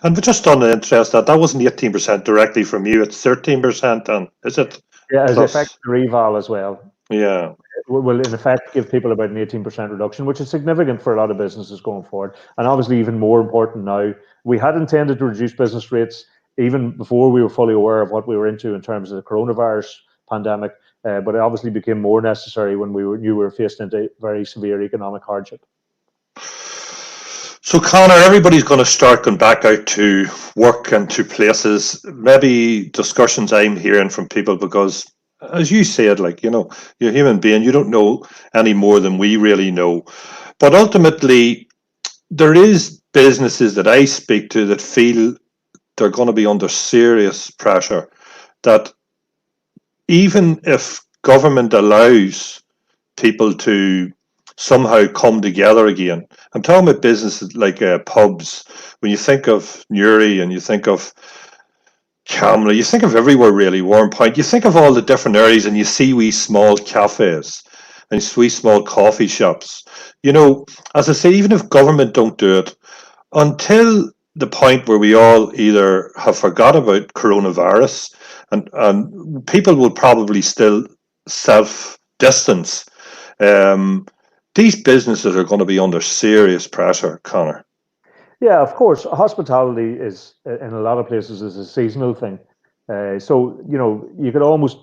And just on the interest, that wasn't 18% directly from you, it's 13%, and is it? Yeah, as effect the reval as well. Yeah. Will in effect give people about an 18% reduction, which is significant for a lot of businesses going forward. And obviously even more important now, we had intended to reduce business rates even before we were fully aware of what we were into in terms of the coronavirus pandemic, but it obviously became more necessary when knew we were faced into very severe economic hardship. So, Conor, everybody's going to start going back out to work and to places. Maybe discussions I'm hearing from people, because as you said, like, you're a human being, you don't know any more than we really know. But ultimately, there is businesses that I speak to that feel they're going to be under serious pressure, that even if government allows people to somehow come together again. I'm talking about businesses like pubs. When you think of Newry and you think of Camera, you think of everywhere really, Warren Point, you think of all the different areas and you see wee small cafes and wee small coffee shops. As I say, even if government don't do it, until the point where we all either have forgot about coronavirus and people will probably still self-distance, um, these businesses are going to be under serious pressure, Conor. Yeah, of course. Hospitality is, in a lot of places, is a seasonal thing. So you could almost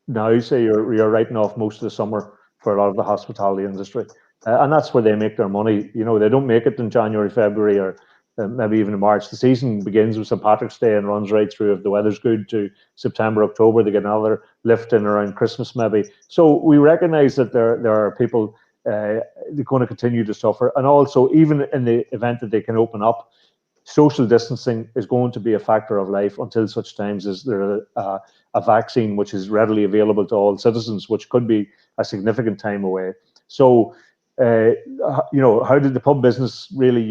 now say you're writing off most of the summer for a lot of the hospitality industry, and that's where they make their money. They don't make it in January, February, or maybe even in March. The season begins with St. Patrick's Day and runs right through, if the weather's good, to September, October. They get another lift in around Christmas, maybe. So we recognise that there are people they're going to continue to suffer. And also, even in the event that they can open up, social distancing is going to be a factor of life until such times as there a vaccine which is readily available to all citizens, which could be a significant time away. So, how did the pub business really,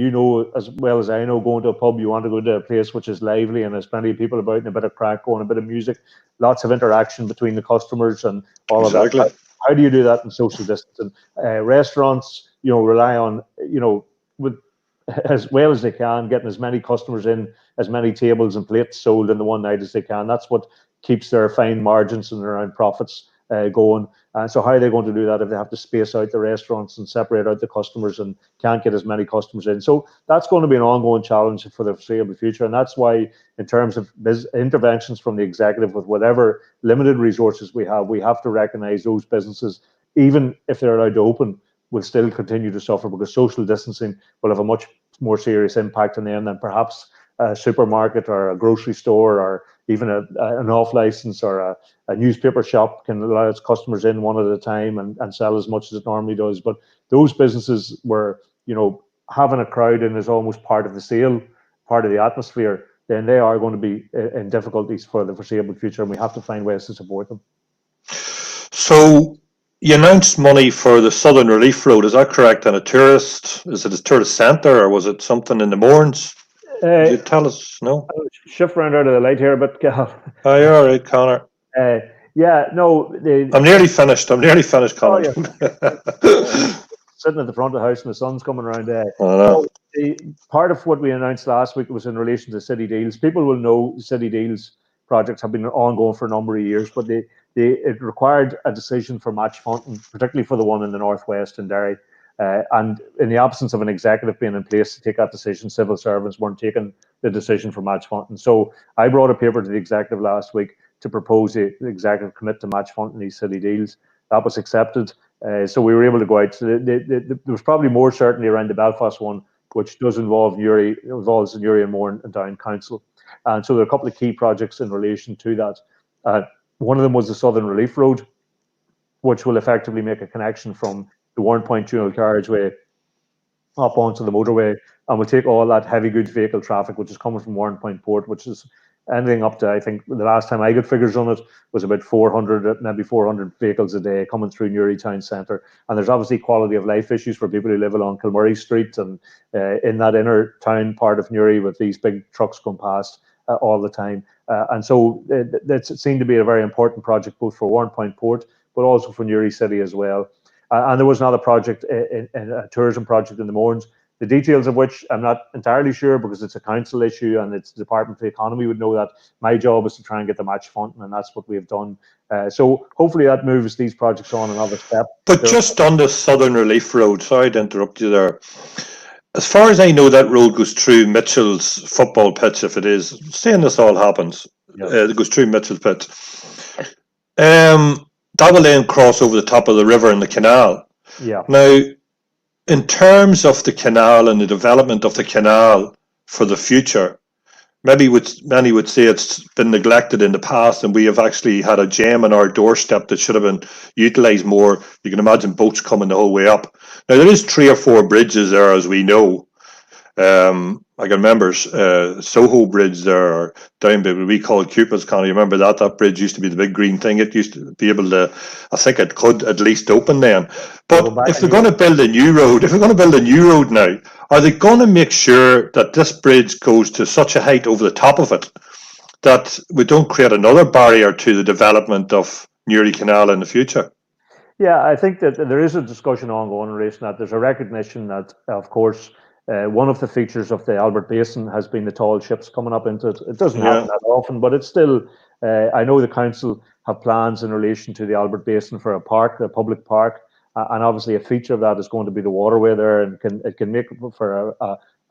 as well as I know, going to a pub, you want to go to a place which is lively and there's plenty of people about and a bit of crack going, a bit of music, lots of interaction between the customers and all of that. Exactly. How do you do that in social distancing? Restaurants, rely on, with as well as they can, getting as many customers in, as many tables and plates sold in the one night as they can. That's what keeps their fine margins and their own profits going. And so how are they going to do that if they have to space out the restaurants and separate out the customers and can't get as many customers in? So that's going to be an ongoing challenge for the foreseeable future. And that's why, in terms of interventions from the executive, with whatever limited resources we have to recognize those businesses, even if they're allowed to open, will still continue to suffer, because social distancing will have a much more serious impact on them than perhaps a supermarket or a grocery store, or even an off license, or a newspaper shop can allow its customers in one at a time and sell as much as it normally does. But those businesses where, having a crowd in is almost part of the sale, part of the atmosphere, then they are going to be in difficulties for the foreseeable future, and we have to find ways to support them. So you announced money for the Southern Relief Road, is that correct? And is it a tourist centre, or was it something in the Mourns? Could you tell us? No? Shift round out of the light here, but Oh, you're all right, Conor. Yeah, no. I'm nearly finished, Conor. Sitting at the front of the house and the sun's coming around. Part of what we announced last week was in relation to city deals. People will know city deals projects have been ongoing for a number of years, but it required a decision for match funding, particularly for the one in the northwest in Derry. And in the absence of an executive being in place to take that decision, civil servants weren't taking the decision for match funding. So I brought a paper to the executive last week to propose the executive commit to match funding these city deals. That was accepted. So we were able to go out. So there was probably more certainty around the Belfast one, which does involve Newry, involves Newry and Mourne and Down Council. And so there are a couple of key projects in relation to that. One of them was the Southern Relief Road, which will effectively make a connection from the Warren Point dual carriageway up onto the motorway, and we'll take all that heavy goods vehicle traffic, which is coming from Warren Point Port, which is anything up to, I think the last time I got figures on it was about 400, maybe 400 vehicles a day coming through Newry town centre. And there's obviously quality of life issues for people who live along Kilmurray Street and in that inner town part of Newry, with these big trucks going past all the time. And so it seemed to be a very important project, both for Warren Point Port, but also for Newry City as well. And there was another project, a tourism project in the Mourns, the details of which I'm not entirely sure, because it's a council issue and it's the Department for the Economy would know that. My job is to try and get the match funding, and that's what we have done. So hopefully that moves these projects on another step. But just on the Southern Relief Road, sorry to interrupt you there. As far as I know, that road goes through Mitchell's football pitch, if it is. Saying this all happens, it goes through Mitchell's pitch. That will then cross over the top of the river in the canal. Yeah. Now, in terms of the canal and the development of the canal for the future, many would say it's been neglected in the past, and we have actually had a gem on our doorstep that should have been utilised more. You can imagine boats coming the whole way up. Now there is 3 or 4 bridges there, as we know. I can remember Soho Bridge there, or down by what we call Cupid's Canal. You remember that? That bridge used to be the big green thing. It used to be able to, I think it could at least open then. But if they're going to build a new road, now, are they going to make sure that this bridge goes to such a height over the top of it that we don't create another barrier to the development of Newry Canal in the future? Yeah, I think that there is a discussion ongoing in relation to that. There's a recognition that, of course, one of the features of the Albert Basin has been the tall ships coming up into it. It doesn't happen that often, but it's still, I know the council have plans in relation to the Albert Basin for a park, a public park, and obviously a feature of that is going to be the waterway there, and it can make for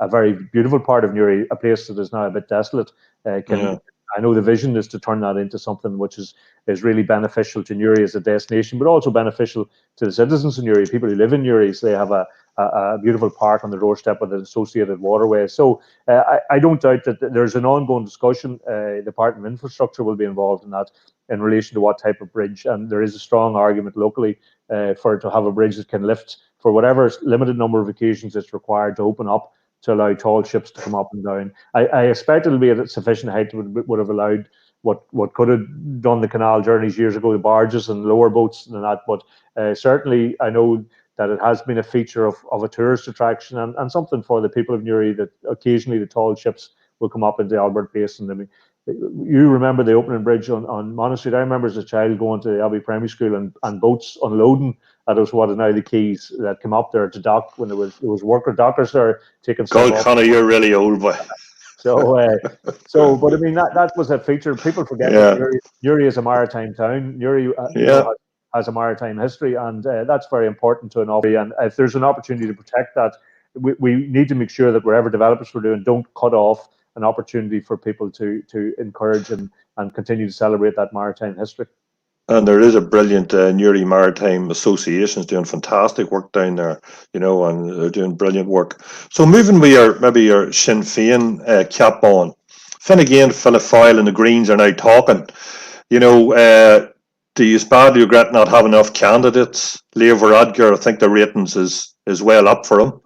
a very beautiful part of Newry, a place that is now a bit desolate. I know the vision is to turn that into something which is really beneficial to Newry as a destination, but also beneficial to the citizens in Newry, people who live in Newry. So they have a beautiful park on the doorstep with an associated waterway. So I don't doubt that there's an ongoing discussion. The Department of Infrastructure will be involved in that in relation to what type of bridge. And there is a strong argument locally for it to have a bridge that can lift for whatever limited number of occasions it's required to open up to allow tall ships to come up and down. I expect it'll be at sufficient height would have allowed what could have done the canal journeys years ago, the barges and lower boats than that. But certainly I know that it has been a feature of a tourist attraction and something for the people of Newry, that occasionally the tall ships will come up into the Albert Basin. I mean, you remember the opening bridge on Monastery. I remember as a child going to the Abbey Primary School and boats unloading at us what is now the quays that came up there to dock when there was worker dockers there taking stuff God, Conor, you're really old, boy. But I mean that was a feature. People forget that Newry is a maritime town. Newry has a maritime history, and that's very important to an operator. And if there's an opportunity to protect that, we need to make sure that wherever developments we're doing don't cut off an opportunity for people to encourage and continue to celebrate that maritime history. And there is a brilliant Newry Maritime Association doing fantastic work down there, and they're doing brilliant work. So moving maybe your Sinn Féin cap on, Fine Gael, File and the Greens are now talking. Do you badly regret not having enough candidates? Leo Varadkar, I think the ratings is well up for him.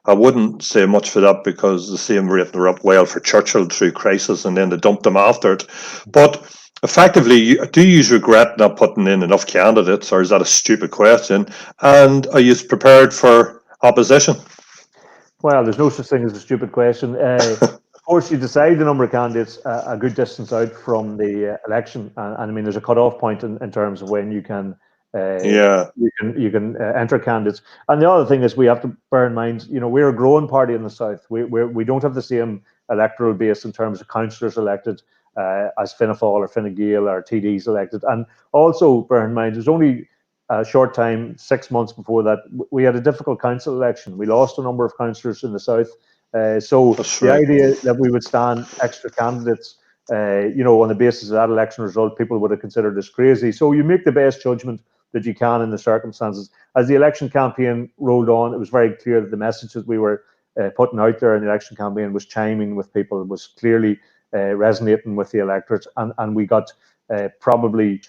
I wouldn't say much for that because the same rating were up well for Churchill through crisis, and then they dumped them after it. But effectively, do you regret not putting in enough candidates, or is that a stupid question? And are you prepared for opposition? Well, there's no such thing as a stupid question. Of course, you decide the number of candidates a good distance out from the election, and I mean, there's a cut-off point in terms of when you can you can enter candidates. And the other thing is we have to bear in mind, we're a growing party in the south. We don't have the same electoral base in terms of councillors elected as Fianna Fáil or Fine Gael or TDs elected. And also bear in mind, there's only a short time, 6 months before that, we had a difficult council election. We lost a number of councillors in the south. So the idea that we would stand extra candidates, on the basis of that election result, people would have considered this crazy. So you make the best judgment that you can in the circumstances. As the election campaign rolled on, it was very clear that the message that we were putting out there in the election campaign was chiming with people, was clearly resonating with the electorate, and we got probably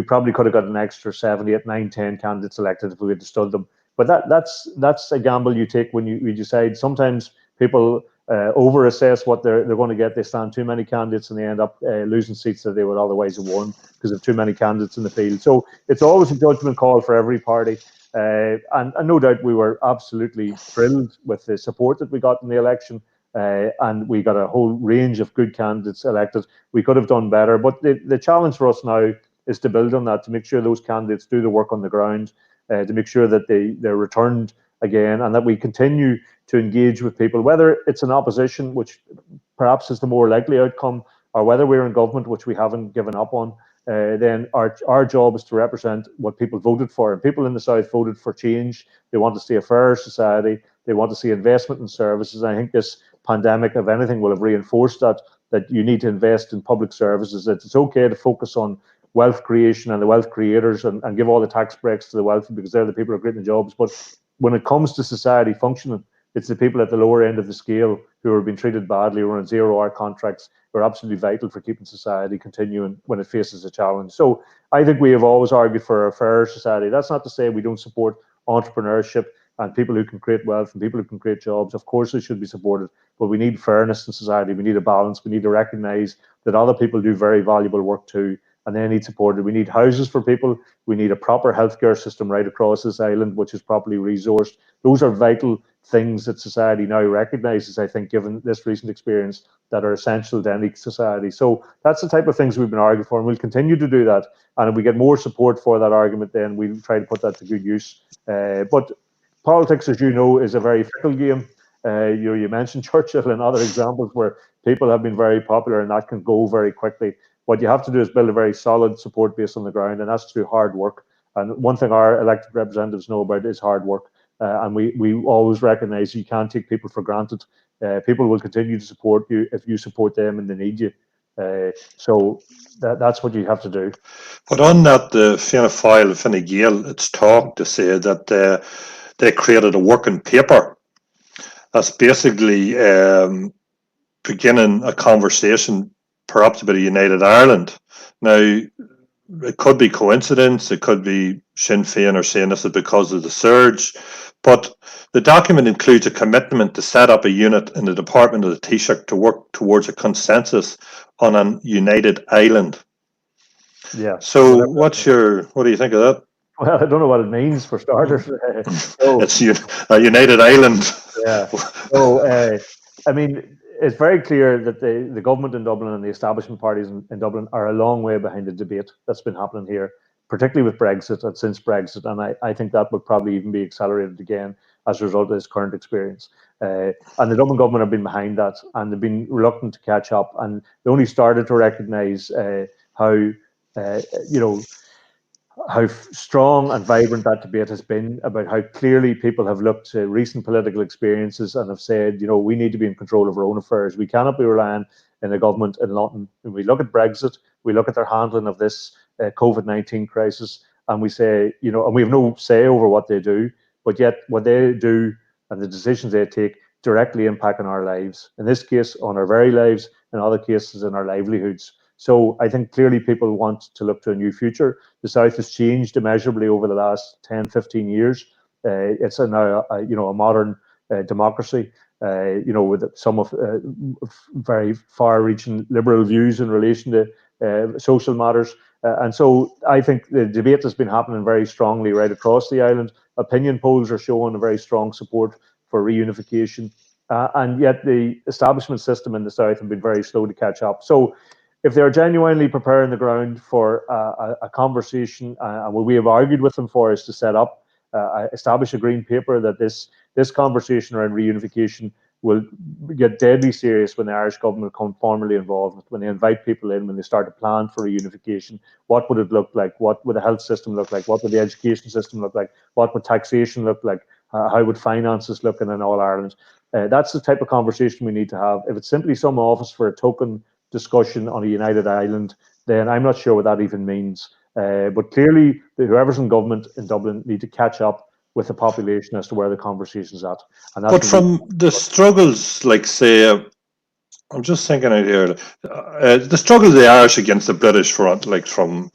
could have got an extra 7, 8, 9, 10 candidates elected if we had stood them. But that's a gamble you take when you decide. Sometimes people over-assess what they're going to get. They stand too many candidates and they end up losing seats that they would otherwise have won because of too many candidates in the field. So it's always a judgment call for every party. And no doubt we were absolutely thrilled with the support that we got in the election. And we got a whole range of good candidates elected. We could have done better. But the challenge for us now is to build on that, to make sure those candidates do the work on the ground, to make sure that they're returned again, and that we continue to engage with people, whether it's an opposition, which perhaps is the more likely outcome, or whether we're in government, which we haven't given up on. Then our job is to represent what people voted for. And people in the south voted for change. They want to see a fairer society. They want to see investment in services. I think this pandemic, if anything, will have reinforced that you need to invest in public services, that it's okay to focus on wealth creation and the wealth creators and give all the tax breaks to the wealthy because they're the people who are creating the jobs. But when it comes to society functioning, It's the people at the lower end of the scale who are being treated badly, who are on 0-hour contracts, who are absolutely vital for keeping society continuing when it faces a challenge. So I think we have always argued for a fairer society. That's not to say we don't support entrepreneurship and people who can create wealth and people who can create jobs. Of course, they should be supported, but we need fairness in society. We need a balance. We need to recognise that other people do very valuable work too, and they need supported. We need houses for people. We need a proper healthcare system right across this island, which is properly resourced. Those are vital things that society now recognises, I think, given this recent experience, that are essential to any society. So that's the type of things we've been arguing for, and we'll continue to do that. And if we get more support for that argument, then we'll try to put that to good use. But politics, as you know, is a very fickle game. You mentioned Churchill and other examples where people have been very popular, and that can go very quickly. What you have to do is build a very solid support base on the ground, and that's through hard work. And one thing our elected representatives know about is hard work. And we always recognise you can't take people for granted. People will continue to support you if you support them and they need you. So that's what you have to do. But on that, the Fianna Fáil, Fine Gael, it's talk to say that they created a working paper that's basically beginning a conversation, perhaps about a United Ireland. Now, it could be coincidence, it could be Sinn Féin are saying this is because of the surge, but the document includes a commitment to set up a unit in the Department of the Taoiseach to work towards a consensus on an United Ireland. Yeah. So what do you think of that? Well, I don't know what it means for starters. It's a United Ireland. Yeah. So, I mean, it's very clear that the government in Dublin and the establishment parties in Dublin are a long way behind the debate that's been happening here, particularly with Brexit and since Brexit. And I think that would probably even be accelerated again as a result of this current experience. And the Dublin government have been behind that, and they've been reluctant to catch up. And they only started to recognise how strong and vibrant that debate has been, about how clearly people have looked to recent political experiences and have said, we need to be in control of our own affairs. We cannot be relying on a government in London. When we look at Brexit, we look at their handling of this COVID-19 crisis, and we say, and we have no say over what they do, but yet what they do and the decisions they take directly impact on our lives. In this case, on our very lives, in other cases, in our livelihoods. So I think clearly people want to look to a new future. The South has changed immeasurably over the last 10, 15 years. It's now a modern democracy, with some of very far-reaching liberal views in relation to social matters. And so I think the debate has been happening very strongly right across the island. Opinion polls are showing a very strong support for reunification. And yet the establishment system in the South have been very slow to catch up. So if they're genuinely preparing the ground for a conversation, and what we have argued with them for is to set up, establish a green paper that this conversation around reunification will get deadly serious when the Irish government become formally involved, when they invite people in, when they start to plan for reunification. What would it look like? What would the health system look like? What would the education system look like? What would taxation look like? How would finances look in all Ireland? That's the type of conversation we need to have. If it's simply some office for a token discussion on a United Ireland, then I'm not sure what that even means. But clearly, whoever's in government in Dublin need to catch up with the population as to where the conversation's at. And that's but from the struggles, like say, I'm just thinking out here, the struggle of the Irish against the British front, like from,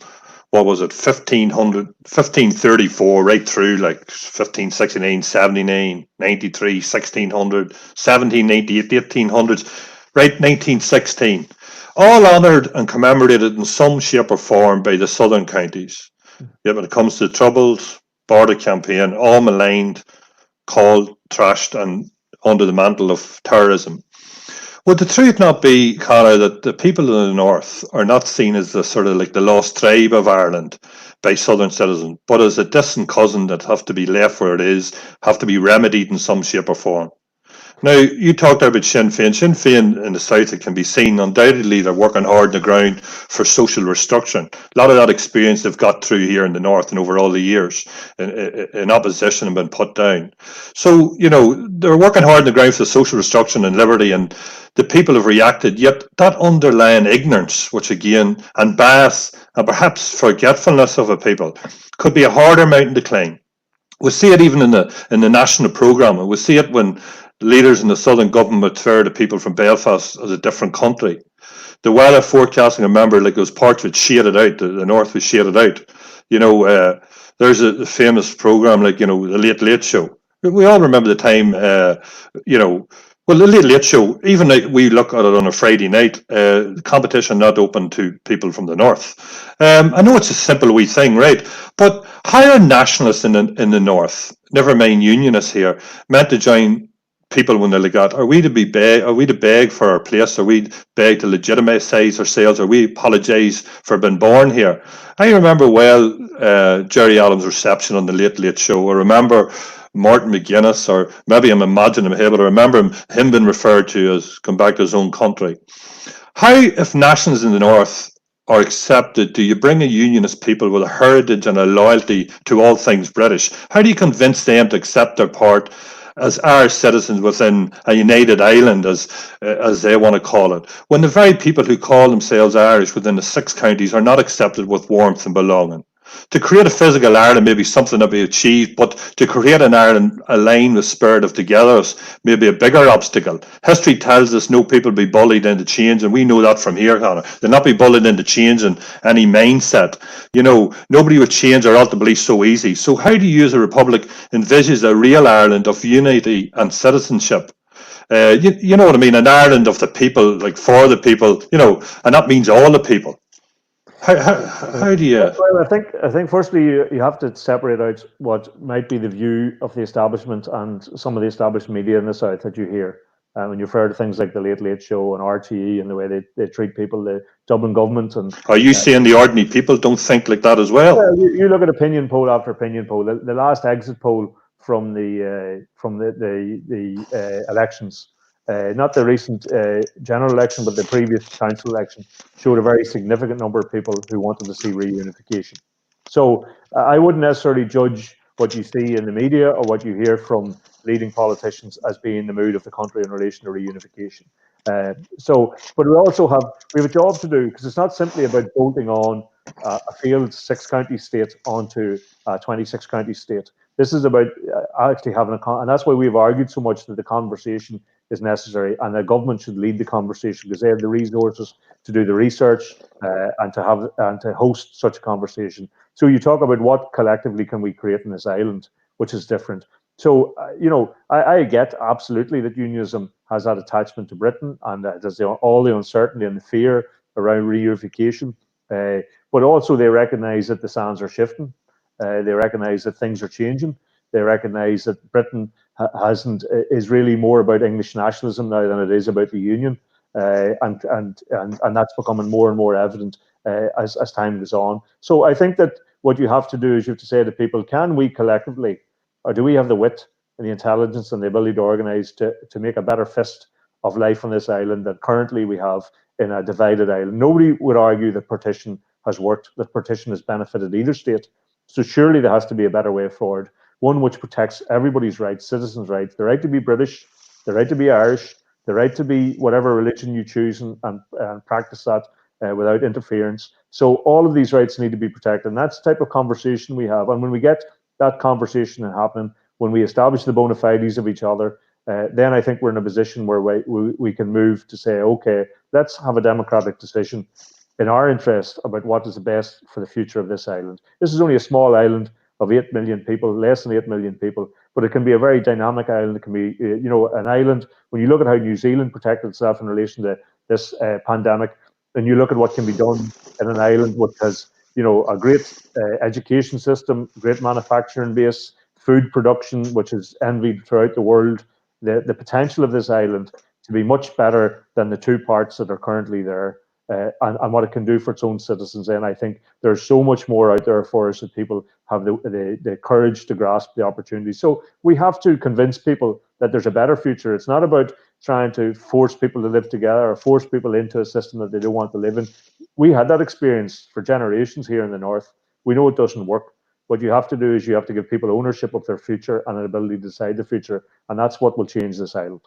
what was it, 1534 right through like 1569, 79, 93, 1600, 1798, 1800s, right, 1916. All honoured and commemorated in some shape or form by the southern counties. Yet when it comes to the Troubles, Border Campaign, all maligned, called, trashed, and under the mantle of terrorism. Would the truth not be, Conor, that the people in the north are not seen as the sort of like the lost tribe of Ireland by southern citizens, but as a distant cousin that have to be left where it is, have to be remedied in some shape or form? Now, you talked about Sinn Féin. Sinn Féin in the South, it can be seen, undoubtedly, they're working hard on the ground for social restructuring. A lot of that experience they've got through here in the North and over all the years in opposition and been put down. So, they're working hard on the ground for social restructuring and liberty, and the people have reacted. Yet that underlying ignorance, which again, and bias, and perhaps forgetfulness of a people, could be a harder mountain to climb. We see it even in the national programme, and we see it when the leaders in the southern government would refer to people from Belfast as a different country. The weather forecasting, I remember, like, it was parts of it shaded out, the north was shaded out. There's a famous program, like, the Late Late Show. We all remember the time, well, the Late Late Show, even like we look at it on a Friday night, competition not open to people from the north. I know it's a simple wee thing, right? But how are nationalists in the north, never mind unionists here, meant to join people when they're like that? Are we to beg for our place? Are we beg to legitimise ourselves? Are we apologise for being born here? I remember well Jerry Adams' reception on the Late Late Show. I remember Martin McGuinness, or maybe I'm imagining him here, but I remember him being referred to as come back to his own country. How, if nationals in the north are accepted, do you bring a unionist people with a heritage and a loyalty to all things British? How do you convince them to accept their part as Irish citizens within a united Ireland, as they want to call it, when the very people who call themselves Irish within the 6 counties are not accepted with warmth and belonging? To create a physical Ireland may be something that we achieved, but to create an Ireland aligned with spirit of togetherness may be a bigger obstacle. History tells us no people be bullied into change, and we know that from here, Conor. They'll not be bullied into change in any mindset. Nobody would change or alter beliefs so easy. So how do you as a republic envisage a real Ireland of unity and citizenship? You know what I mean? An Ireland of the people, like for the people, and that means all the people. How do you? Well, I think firstly you have to separate out what might be the view of the establishment and some of the established media in the south that you hear. When you refer to things like the Late Late Show and RTE and the way they treat people, the Dublin government, and are you saying the ordinary people don't think like that as well? Well, you look at opinion poll after opinion poll. The last exit poll from the elections. Not the recent general election, but the previous council election, showed a very significant number of people who wanted to see reunification. So I wouldn't necessarily judge what you see in the media or what you hear from leading politicians as being the mood of the country in relation to reunification. But we have a job to do, because it's not simply about bolting on a failed 6 county state onto a 26 county state. This is about actually having and that's why we've argued so much that the conversation is necessary, and the government should lead the conversation, because they have the resources to do the research and to host such a conversation. So you talk about what collectively can we create in this island, which is different. So I get absolutely that unionism has that attachment to Britain, and there's all the uncertainty and the fear around reunification. But also they recognise that the sands are shifting. They recognise that things are changing. They recognise that Britain is really more about English nationalism now than it is about the union, and that's becoming more and more evident as time goes on. So I think that what you have to do is you have to say to people, can we collectively, or do we have the wit and the intelligence and the ability to organise to make a better fist of life on this island that currently we have in a divided island? Nobody would argue that partition has worked, that partition has benefited either state. So surely there has to be a better way forward, one which protects everybody's rights, citizens' rights, the right to be British, the right to be Irish, the right to be whatever religion you choose and practice that without interference. So all of these rights need to be protected, and that's the type of conversation we have. And when we get that conversation happening, when we establish the bona fides of each other, then I think we're in a position where we can move to say, okay, let's have a democratic decision in our interest about what is the best for the future of this island. This is only a small island of 8 million people, less than 8 million people, but it can be a very dynamic island. It can be, an island, when you look at how New Zealand protected itself in relation to this pandemic, and you look at what can be done in an island which has, a great education system, great manufacturing base, food production, which is envied throughout the world, the potential of this island to be much better than the 2 parts that are currently there. And what it can do for its own citizens. And I think there's so much more out there for us that people have the courage to grasp the opportunity. So we have to convince people that there's a better future. It's not about trying to force people to live together or force people into a system that they don't want to live in. We had that experience for generations here in the north. We know it doesn't work. What you have to do is you have to give people ownership of their future and an ability to decide the future. And that's what will change this island.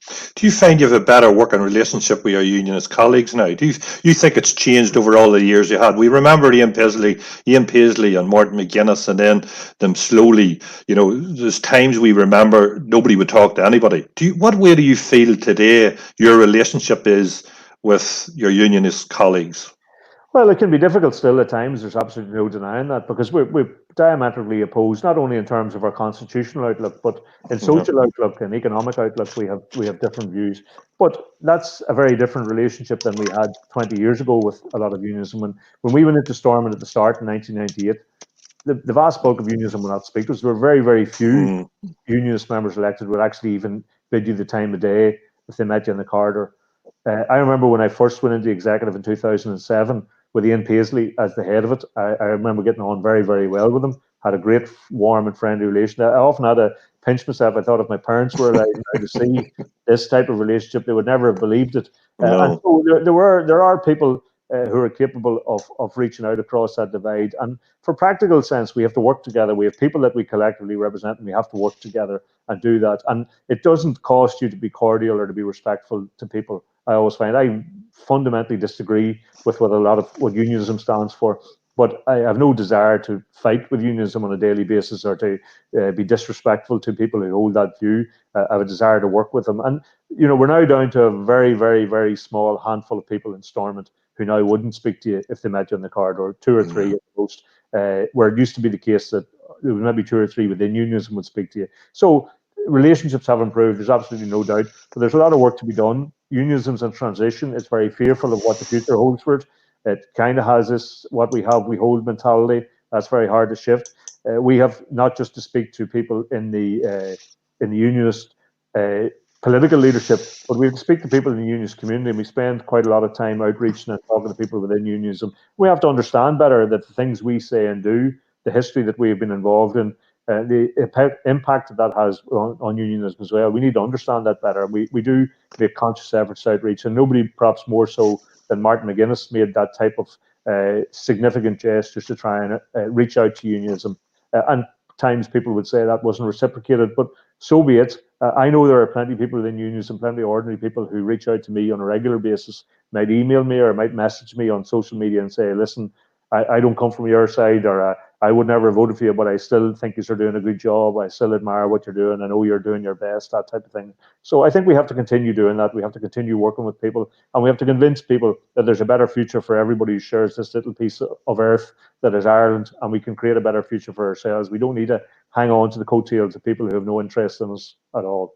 Do you find you have a better working relationship with your unionist colleagues now? Do you think it's changed over all the years you had? We remember Ian Paisley and Martin McGuinness, and then them slowly. There's times we remember nobody would talk to anybody. What way do you feel today your relationship is with your unionist colleagues? Well, it can be difficult still at times. There's absolutely no denying that, because we're diametrically opposed, not only in terms of our constitutional outlook, but in social outlook and economic outlook. We have different views. But that's a very different relationship than we had 20 years ago with a lot of unionism. When we went into Stormont at the start in 1998, the vast bulk of unionism would not speak to us. There were very, very few unionist members elected would actually even bid you the time of day if they met you in the corridor. I remember when I first went into the executive in 2007 with Ian Paisley as the head of it. I remember getting on very, very well with him, had a great, warm and friendly relation. I often had to pinch myself. I thought if my parents were alive now to see this type of relationship, they would never have believed it. And so there are people who are capable of reaching out across that divide. And for practical sense, we have to work together. We have people that we collectively represent, and we have to work together and do that. And it doesn't cost you to be cordial or to be respectful to people. I always find I fundamentally disagree with what unionism stands for, but I have no desire to fight with unionism on a daily basis or to be disrespectful to people who hold that view. I have a desire to work with them. And we're now down to a very, very, very small handful of people in Stormont who now wouldn't speak to you if they met you in the corridor, two or three at most, where it used to be the case that there was maybe two or three within unionism would speak to you. So relationships have improved, there's absolutely no doubt, but there's a lot of work to be done. Unionism's in transition. It's very fearful of what the future holds for it. It kind of has this what we hold mentality. That's very hard to shift. We have not just to speak to people in the unionist political leadership, but we have to speak to people in the unionist community, and we spend quite a lot of time outreaching and talking to people within unionism. We have to understand better that the things we say and do, the history that we have been involved in, the impact that has on unionism as well. We need to understand that better. We do make conscious efforts to outreach, and nobody perhaps more so than Martin McGuinness made that type of significant gestures to try and reach out to unionism. And times people would say that wasn't reciprocated, but so be it. I know there are plenty of people within unions and plenty of ordinary people who reach out to me on a regular basis, might email me or might message me on social media and say, listen, I don't come from your side, or I would never have voted for you, but I still think you're doing a good job. I still admire what you're doing. I know you're doing your best, that type of thing. So I think we have to continue doing that. We have to continue working with people, and we have to convince people that there's a better future for everybody who shares this little piece of earth that is Ireland, and we can create a better future for ourselves. We don't need to hang on to the coattails of people who have no interest in us at all.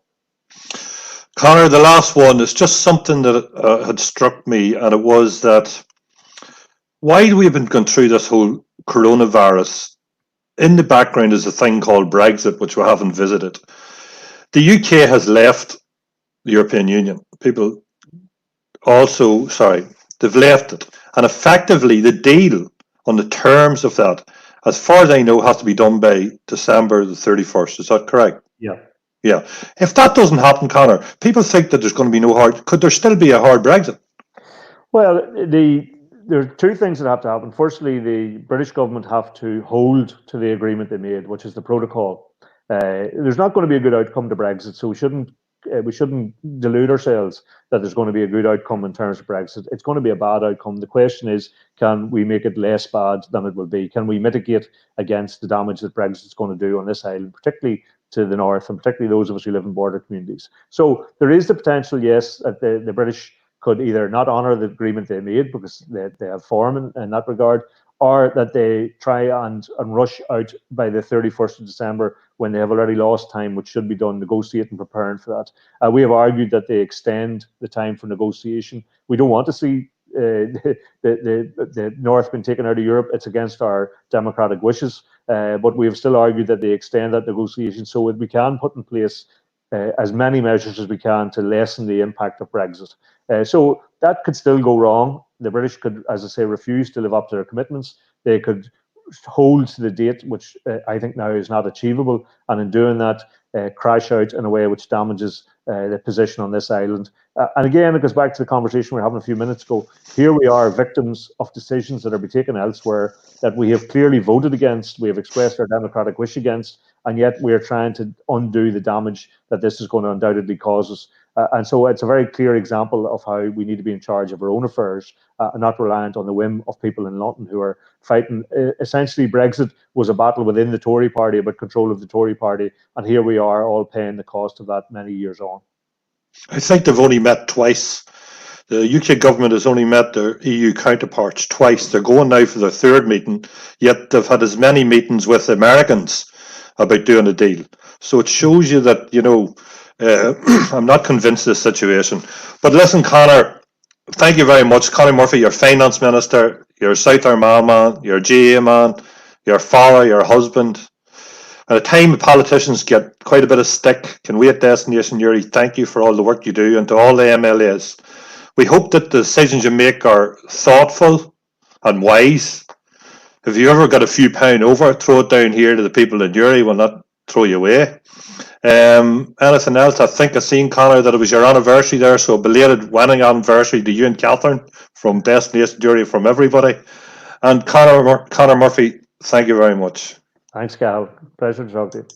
Conor, the last one is just something that had struck me, and it was that while we've been going through this whole coronavirus, in the background is a thing called Brexit, which we haven't visited. The UK has left the European Union. They've left it. And effectively, the deal on the terms of that, as far as I know, has to be done by December the 31st. Is that correct? Yeah. Yeah. If that doesn't happen, Conor, people think that there's going to be could there still be a hard Brexit? Well, there are two things that have to happen. Firstly, the British government have to hold to the agreement they made, which is the protocol. There's not going to be a good outcome to Brexit, so we shouldn't delude ourselves that there's going to be a good outcome in terms of Brexit. It's going to be a bad outcome. The question is, can we make it less bad than it will be? Can we mitigate against the damage that Brexit is going to do on this island, particularly to the north, and particularly those of us who live in border communities? So there is the potential, yes, that the British could either not honour the agreement they made because they have form in that regard, or that they try and rush out by the 31st of December when they have already lost time, which should be done negotiating, preparing for that. We have argued that they extend the time for negotiation. We don't want to see the North being taken out of Europe. It's against our democratic wishes, but we have still argued that they extend that negotiation so that we can put in place as many measures as we can to lessen the impact of Brexit. So that could still go wrong. The British could, as I say, refuse to live up to their commitments. They could hold to the date, which I think now is not achievable, and in doing that, crash out in a way which damages the position on this island. And again, it goes back to the conversation we were having a few minutes ago. Here we are, victims of decisions that are being taken elsewhere that we have clearly voted against, we have expressed our democratic wish against, and yet we are trying to undo the damage that this is going to undoubtedly cause us. And so it's a very clear example of how we need to be in charge of our own affairs and not reliant on the whim of people in London who are fighting. Essentially, Brexit was a battle within the Tory party about control of the Tory party, and here we are all paying the cost of that many years on. I think they've only met twice. The UK government has only met their EU counterparts twice. They're going now for their third meeting, yet they've had as many meetings with Americans about doing a deal. So it shows you that, I'm not convinced of the situation. But listen, Conor, thank you very much. Conor Murphy, your finance minister, your South Armagh man, your GA man, your father, your husband. At a time politicians get quite a bit of stick, can we at Destination Newry thank you for all the work you do, and to all the MLAs. We hope that the decisions you make are thoughtful and wise. If you ever got a few pound over, throw it down here to the people in Newry, will not throw you away. Anything else? I think I've seen, Conor, that it was your anniversary there, so a belated wedding anniversary to you and Catherine from Destination Newry, from everybody. And Conor Murphy, thank you very much. Thanks, Cal. Pleasure to talk to you.